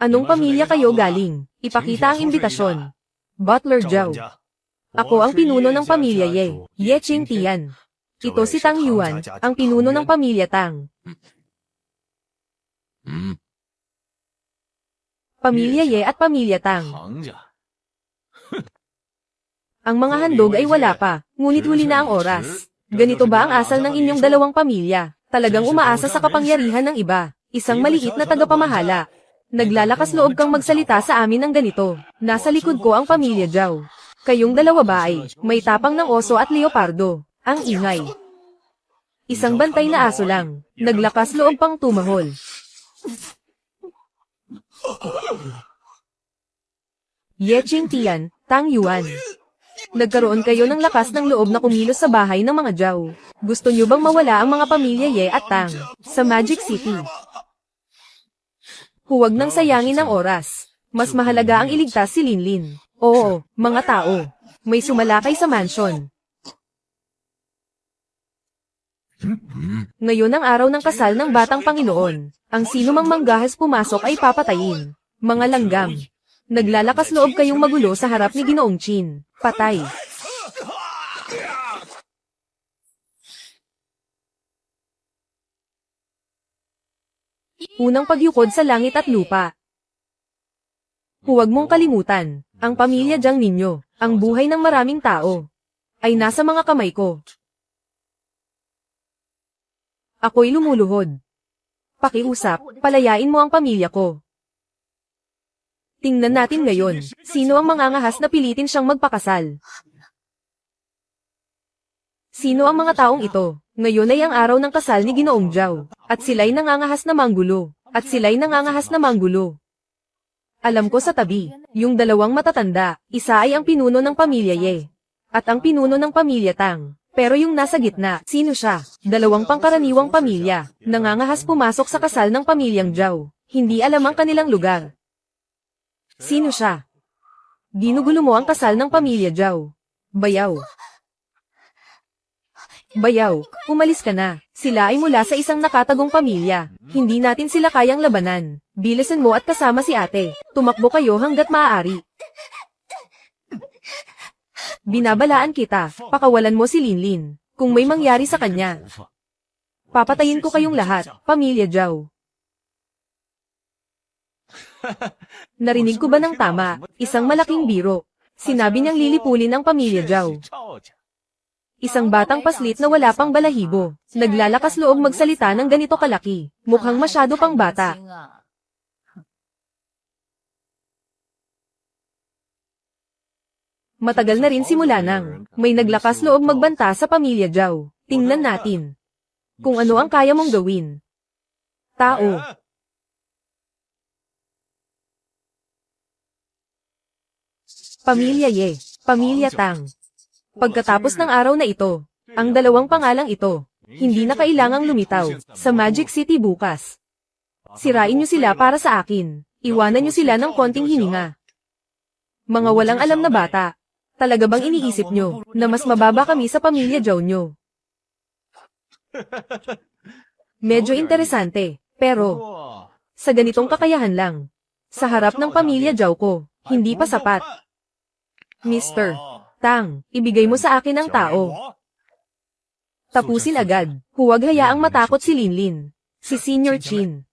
Anong pamilya kayo galing? Ipakita ang imbitasyon. Butler Jiao. Ako ang pinuno ng pamilya Ye Qing Tian. Ito si Tang Yuan, ang pinuno ng pamilya Tang. Pamilya Ye at pamilya Tang. Ang mga handog ay wala pa, ngunit huli na ang oras. Ganito ba ang asal ng inyong 2 pamilya? Talagang umaasa sa kapangyarihan ng iba, isang maliit na tagapamahala. Naglalakas loob kang magsalita sa amin ng ganito. Nasa likod ko ang pamilya Jiao. Kayong 2 ba ay may tapang ng oso at leopardo? Ang ingay. Isang bantay na aso lang, naglakas loob pang tumahol. Ye Qing Tian, Tang Yuan. Nagkaroon kayo ng lakas ng loob na kumilos sa bahay ng mga Zhao. Gusto niyo bang mawala ang mga pamilya Ye at Tang sa Magic City? Huwag nang sayangin ang oras. Mas mahalaga ang iligtas si Linlin. Oo, mga tao. May sumalakay sa mansion. Ngayon ang araw ng kasal ng batang Panginoon. Ang sino mang manggahas pumasok ay papatayin. Mga langgam. Naglalakas loob kayong magulo sa harap ni Ginoong Qin. Patay. Unang pagyukod sa langit at lupa. Huwag mong kalimutan, ang pamilya Jiang ninyo, ang buhay ng maraming tao, ay nasa mga kamay ko. Ako'y lumuluhod. Pakiusap, palayain mo ang pamilya ko. Tingnan natin ngayon, sino ang mangangahas na pilitin siyang magpakasal. Sino ang mga taong ito? Ngayon ay ang araw ng kasal ni Ginoong Zhao, at sila'y nangangahas na manggulo, Alam ko sa tabi, yung dalawang matatanda, isa ay ang pinuno ng pamilya Ye, at ang pinuno ng pamilya Tang. Pero yung nasa gitna, sino siya? Dalawang pangkaraniwang pamilya, nangangahas pumasok sa kasal ng pamilyang Zhao. Hindi alam ang kanilang lugar. Sino siya? Ginugulo mo ang kasal ng pamilya Zhao. Bayaw. Bayaw, umalis ka na. Sila ay mula sa isang nakatagong pamilya. Hindi natin sila kayang labanan. Bilisan mo at kasama si ate. Tumakbo kayo hanggat maaari. Binabalaan kita, pakawalan mo si Linlin. Kung may mangyari sa kanya, papatayin ko kayong lahat, pamilya Zhao. Narinig ko ba ng tama? Isang malaking biro. Sinabi niyang lilipulin ang pamilya Zhao. Isang batang paslit na wala pang balahibo. Naglalakas loob magsalita ng ganito kalaki. Mukhang masyado pang bata. Matagal na rin simula nang may naglakas loob magbanta sa pamilya Zhao. Tingnan natin kung ano ang kaya mong gawin. Tao. Pamilya Ye, pamilya Tang. Pagkatapos ng araw na ito, ang dalawang pangalang ito, hindi na kailangang lumitaw sa Magic City bukas. Sirain niyo sila para sa akin. Iwanan niyo sila ng konting hininga. Mga walang alam na bata. Talaga bang iniisip nyo na mas mababa kami sa pamilya Zhao nyo? Medyo interesante, pero sa ganitong kakayahan lang, sa harap ng pamilya Zhao ko, hindi pa sapat. Mr. Tang, ibigay mo sa akin ang tao. Tapusin agad. Huwag hayaang matakot si Linlin. Si Senior Qin.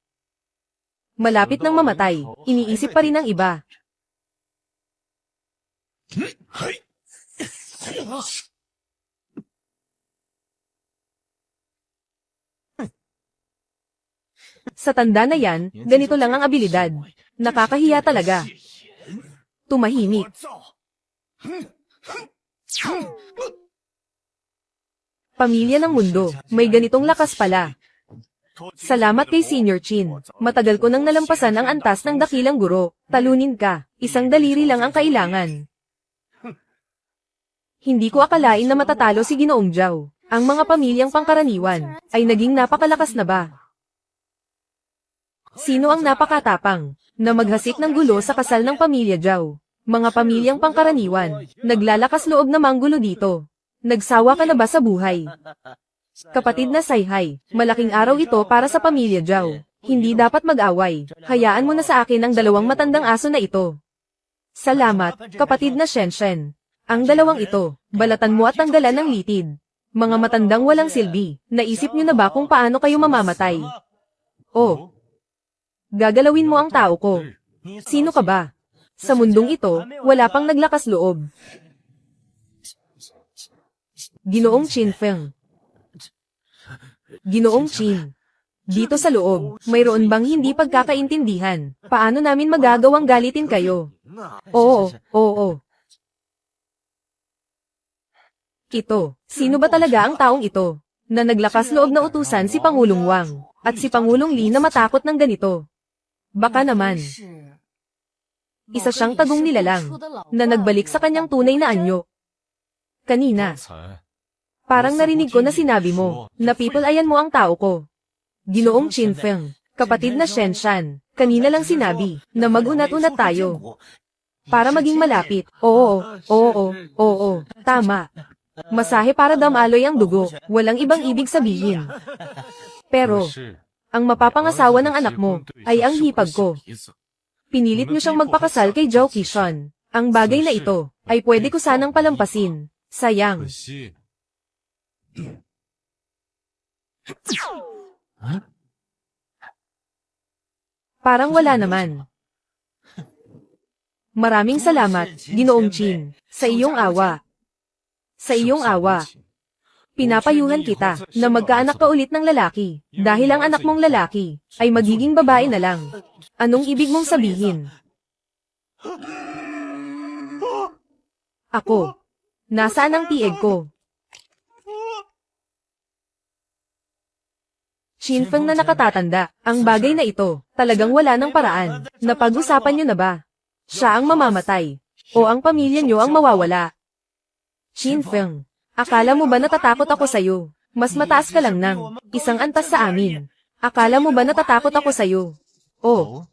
Malapit nang mamatay, iniisip pa rin ng iba. Sa tanda na yan, ganito lang ang abilidad. Nakakahiya talaga. Tumahimik. Pamilya ng mundo, may ganitong lakas pala. Salamat kay Senior Qin. Matagal ko nang nalampasan ang antas ng dakilang guro. Talunin ka. Isang daliri lang ang kailangan. Hindi ko akalain na matatalo si Ginoong Zhao. Ang mga pamilyang pangkaraniwan ay naging napakalakas na ba? Sino ang napakatapang na maghasik ng gulo sa kasal ng pamilya Zhao? Mga pamilyang pangkaraniwan, naglalakas loob na manggulo dito. Nagsawa ka na ba sa buhay? Kapatid na Saihai, malaking araw ito para sa pamilya Zhao. Hindi dapat mag-away. Hayaan mo na sa akin ang dalawang matandang aso na ito. Salamat, kapatid na Shenshen. Ang dalawang ito, balatan mo at tanggalan ng litid. Mga matandang walang silbi, naisip niyo na ba kung paano kayo mamamatay? Oh, gagalawin mo ang tao ko. Sino ka ba? Sa mundong ito, wala pang naglakas loob. Ginoong Qin Feng. Ginoong Qin. Dito sa loob, mayroon bang hindi pagkakaintindihan? Paano namin magagawang galitin kayo? Oo. Ito, sino ba talaga ang taong ito, na naglakas loob na utusan si Pangulong Wang, at si Pangulong Li na matakot ng ganito? Baka naman, isa siyang tagong nilalang, na nagbalik sa kanyang tunay na anyo. Kanina, parang narinig ko na sinabi mo, na people-ayan mo ang tao ko. Ginoong Qin Feng, kapatid na Shen Shan, kanina lang sinabi, na mag-unat-unat tayo. Para maging malapit. Oo, tama. Masahe para damaloy ang dugo, walang ibang ibig sabihin. Pero, ang mapapangasawa ng anak mo, ay ang hipag ko. Pinilit niyo siyang magpakasal kay Zhao Qishan. Ang bagay na ito, ay pwede ko sanang palampasin. Sayang. Parang wala naman. Maraming salamat, Ginoong Qin, sa iyong awa. Sa iyong awa. Pinapayuhan kita, na magkaanak ka ulit ng lalaki, dahil ang anak mong lalaki, ay magiging babae na lang. Anong ibig mong sabihin? Ako. Nasaan ang tieg ko? Qin Feng na nakatatanda, ang bagay na ito, talagang wala ng paraan. Napag-usapan niyo na ba? Siya ang mamamatay. O ang pamilya niyo ang mawawala. Qin Feng, akala mo ba natatakot ako sa'yo? Mas mataas ka lang ng isang antas sa amin. Akala mo ba natatakot ako sa'yo? Oh.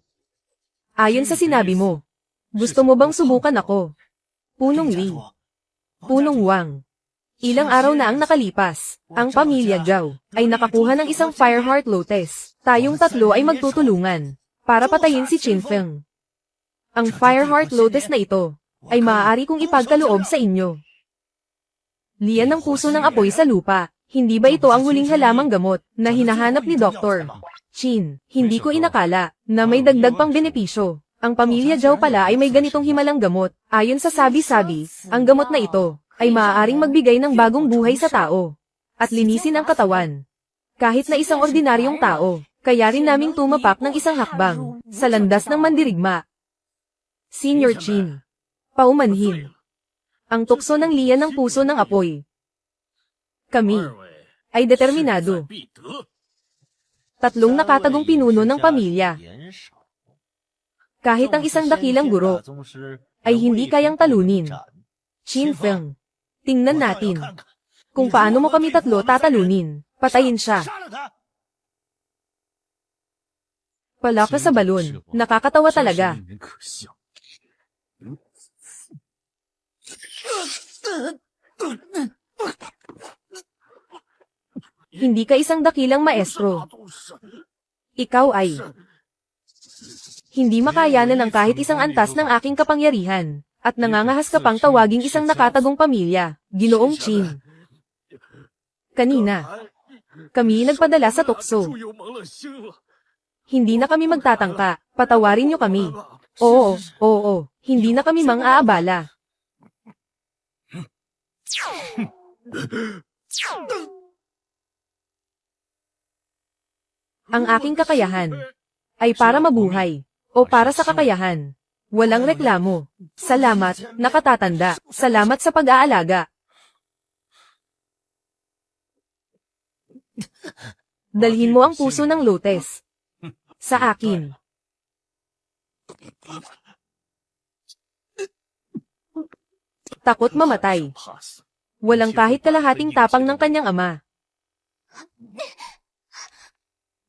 Ayon sa sinabi mo, gusto mo bang subukan ako? Punong Li. Punong Wang. Ilang araw na ang nakalipas, ang pamilya Zhao ay nakakuha ng isang Fireheart Lotus. Tayong tatlo ay magtutulungan para patayin si Qin Feng. Ang Fireheart Lotus na ito ay maaari kong ipagkaloob sa inyo. Lian ng puso ng apoy sa lupa. Hindi ba ito ang huling halamang gamot na hinahanap ni Dr. Qin? Hindi ko inakala na may dagdag pang benepisyo. Ang pamilya Zhao pala ay may ganitong himalang gamot. Ayon sa sabi-sabi, ang gamot na ito ay maaaring magbigay ng bagong buhay sa tao at linisin ang katawan. Kahit na isang ordinaryong tao, kaya rin naming tumapak ng isang hakbang sa landas ng mandirigma. Senior Qin. Paumanhin. Ang tukso ng liyan ng puso ng apoy. Kami ay determinado. Tatlong nakatagong pinuno ng pamilya. Kahit ang isang dakilang guro ay hindi kayang talunin. Qin Feng, tingnan natin kung paano mo kami tatlo tatalunin. Patayin siya. Palaka sa balon. Nakakatawa talaga. Hindi ka isang dakilang maestro. Ikaw ay hindi makayanan ng kahit isang antas ng aking kapangyarihan, at nangangahas ka pang tawaging isang nakatagong pamilya, Ginoong Qin. Kanina, kami nagpadala sa tukso. Hindi na kami magtatangka, patawarin niyo kami. Oo, hindi na kami mang-aabala. Ang aking kakayahan ay para mabuhay, o para sa kakayahan. Walang reklamo. Salamat, nakatatanda. Salamat sa pag-aalaga. Dalhin mo ang puso ng lotes. Sa akin. Takot mamatay. Walang kahit kalahating tapang ng kanyang ama.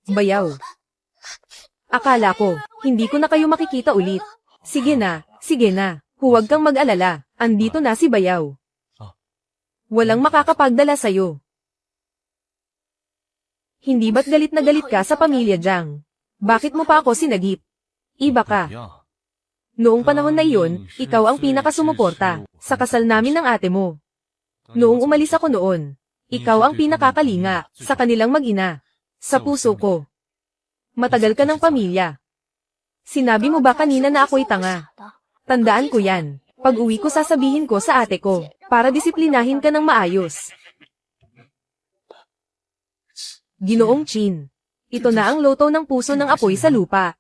Bayaw. Akala ko, hindi ko na kayo makikita ulit. Sige na, huwag kang mag-alala, andito na si Bayaw. Walang makakapagdala sa'yo. Hindi ba't galit na galit ka sa pamilya Jiang? Bakit mo pa ako sinagip? Iba ka. Noong panahon na iyon, ikaw ang pinakasumuporta sa kasal namin ng ate mo. Noong umalis ako noon, ikaw ang pinakakalinga sa kanilang mag-ina. Sa puso ko. Matagal ka ng pamilya. Sinabi mo ba kanina na ako'y tanga? Tandaan ko yan. Pag uwi ko sasabihin ko sa ate ko, para disiplinahin ka ng maayos. Ginoong Qin. Ito na ang loto ng puso ng apoy sa lupa.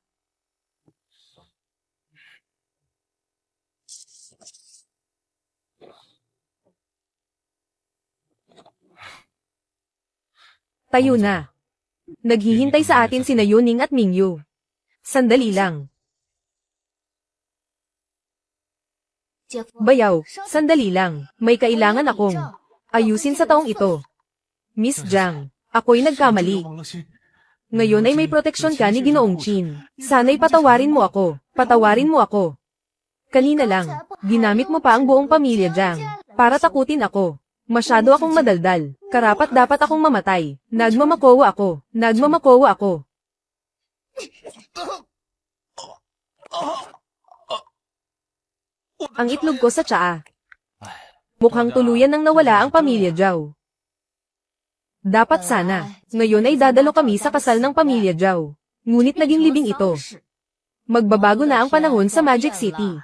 Tayo na. Naghihintay sa atin sina Yuning at Mingyu. Sandali lang. Bayaw, sandali lang. May kailangan akong ayusin sa taong ito. Miss Jiang, ako'y nagkamali. Ngayon ay may proteksyon ka ni Ginoong Chin. Sana'y patawarin mo ako. Patawarin mo ako. Kanina lang, ginamit mo pa ang buong pamilya Jiang para takutin ako. Masyado akong madaldal. Karapat dapat akong mamatay. Nagmamakowa ako. Nagmamakowa ako. Ang itlog ko sa tsaa. Mukhang tuluyan nang nawala ang pamilya Zhao. Dapat sana, ngayon ay dadalo kami sa kasal ng pamilya Zhao. Ngunit naging libing ito. Magbabago na ang panahon sa Magic City.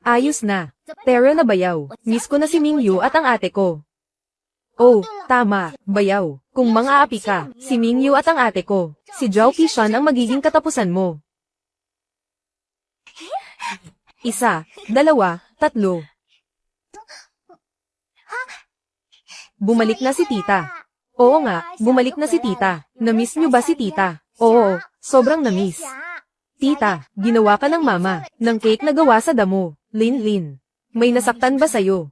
Ayos na. Tara na bayaw. Miss ko na si Mingyu at ang ate ko. Oh, tama, bayaw. Kung mga api ka, si Mingyu at ang ate ko, si Zhao Qishan ang magiging katapusan mo. 1, 2, 3. Bumalik na si tita. Oo nga, bumalik na si tita. Na-miss niyo ba si tita? Oo, sobrang na-miss. Tita, ginawa ka ng mama, ng cake na gawa sa damo. Lin. May nasaktan ba sa'yo?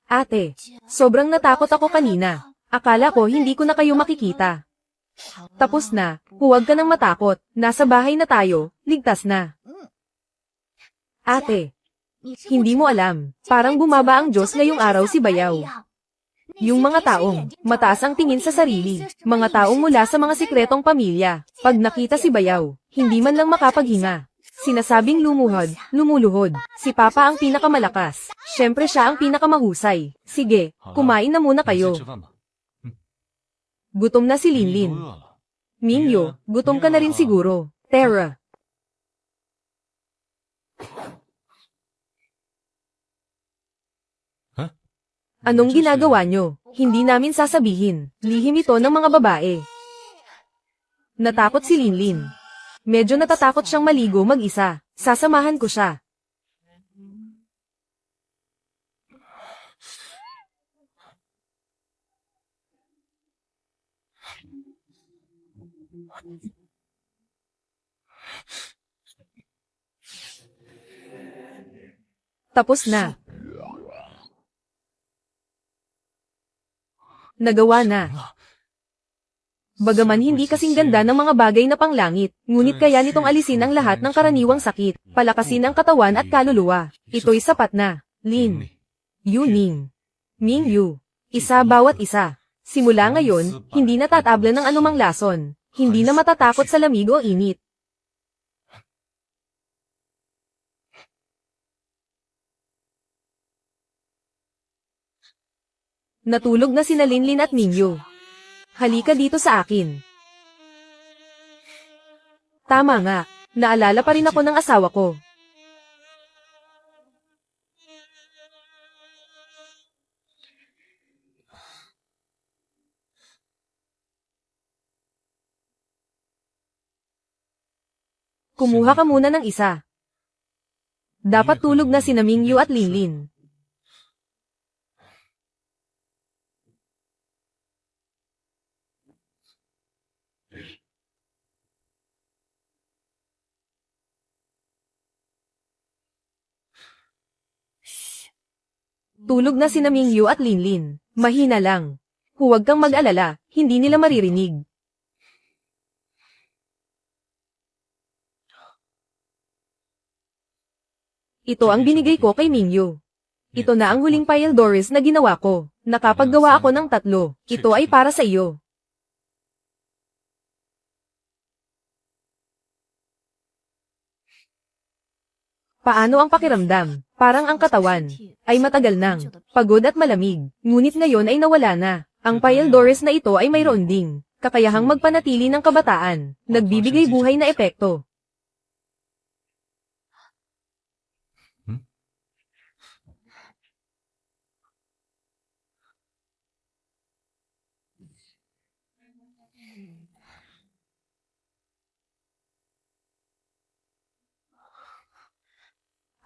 Ate, sobrang natakot ako kanina. Akala ko hindi ko na kayo makikita. Tapos na, huwag ka nang matakot. Nasa bahay na tayo, ligtas na. Ate, hindi mo alam, parang bumaba ang Diyos ngayong araw si Bayaw. Yung mga taong, mataas ang tingin sa sarili, mga taong mula sa mga sikretong pamilya, pag nakita si Bayaw, hindi man lang makapaghinga. Sinasabing lumuluhod. Si Papa ang pinakamalakas. Siyempre siya ang pinakamahusay. Sige, kumain na muna kayo. Gutom na si Linlin. Mingyu, gutom ka na rin siguro. Tara. Anong ginagawa nyo? Hindi namin sasabihin. Lihim ito ng mga babae. Natakot si Linlin. Medyo natatakot siyang maligo mag-isa. Sasamahan ko siya. Tapos na. Nagawa na. Bagaman hindi kasing ganda ng mga bagay na panglangit, ngunit kaya nitong alisin ang lahat ng karaniwang sakit, palakasin ang katawan at kaluluwa. Ito'y sapat na. Lin, Yuning, Mingyu, isa bawat isa. Simula ngayon, hindi na tatabla ng anumang lason. Hindi na matatakot sa lamig o init. Natulog na sina Linlin at Mingyu. Halika dito sa akin. Tama nga, naalala pa rin ako ng asawa ko. Kumuha ka muna ng isa. Dapat tulog na sina Mingyu at Linlin. Tulog na sina Mingyu at Linlin. Mahina lang. Huwag kang mag-alala, hindi nila maririnig. Ito ang binigay ko kay Mingyu. Ito na ang huling pile Doris na ginawa ko. Nakapaggawa ako ng 3. Ito ay para sa iyo. Paano ang pakiramdam? Parang ang katawan ay matagal nang pagod at malamig. Ngunit ngayon ay nawala na. Ang pile Doris na ito ay mayroon ding kakayahang magpanatili ng kabataan. Nagbibigay buhay na epekto.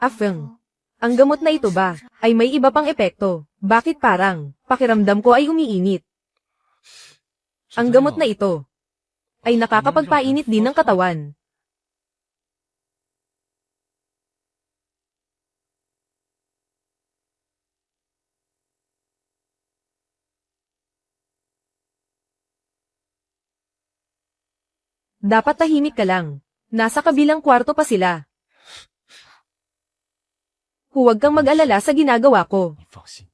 Afeng. Ang gamot na ito ba, ay may iba pang epekto? Bakit parang, pakiramdam ko ay umiinit? Ang gamot na ito, ay nakakapagpainit din ng katawan. Dapat tahimik ka lang. Nasa kabilang kwarto pa sila. Huwag kang mag-alala sa ginagawa ko. 你放心。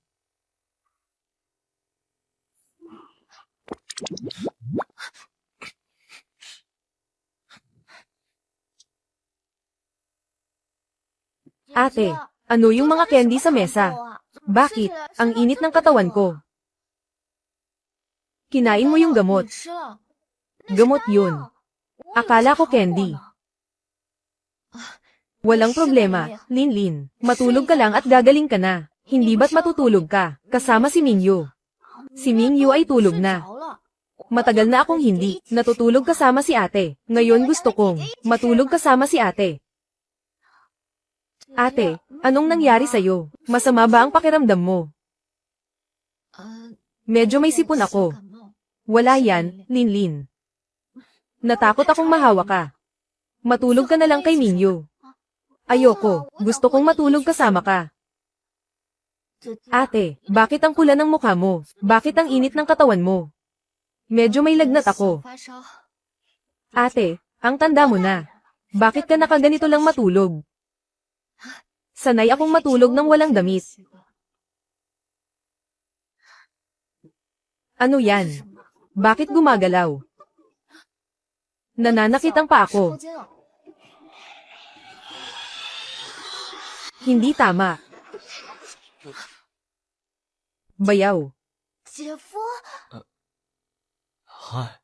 Ate, ano yung mga candy sa mesa? Bakit? Ang init ng katawan ko. Kinain mo yung gamot. Gamot yun. Akala ko candy. Walang problema, Linlin. Matulog ka lang at gagaling ka na. Hindi ba't matutulog ka, kasama si Mingyu? Si Mingyu ay tulog na. Matagal na akong hindi, natutulog kasama si ate. Ngayon gusto kong, matulog kasama si ate. Ate, anong nangyari sa'yo? Masama ba ang pakiramdam mo? Medyo may sipon ako. Wala yan, Linlin. Natakot akong mahawa ka. Matulog ka na lang kay Mingyu. Ayoko, gusto kong matulog kasama ka. Ate, bakit ang pula ng mukha mo? Bakit ang init ng katawan mo? Medyo may lagnat ako. Ate, ang tanda mo na. Bakit ka nakaganito lang matulog? Sanay akong matulog nang walang damit. Ano yan? Bakit gumagalaw? Nananakit ang paa ko. Hindi tama. Bayaw. 姐夫，嗨，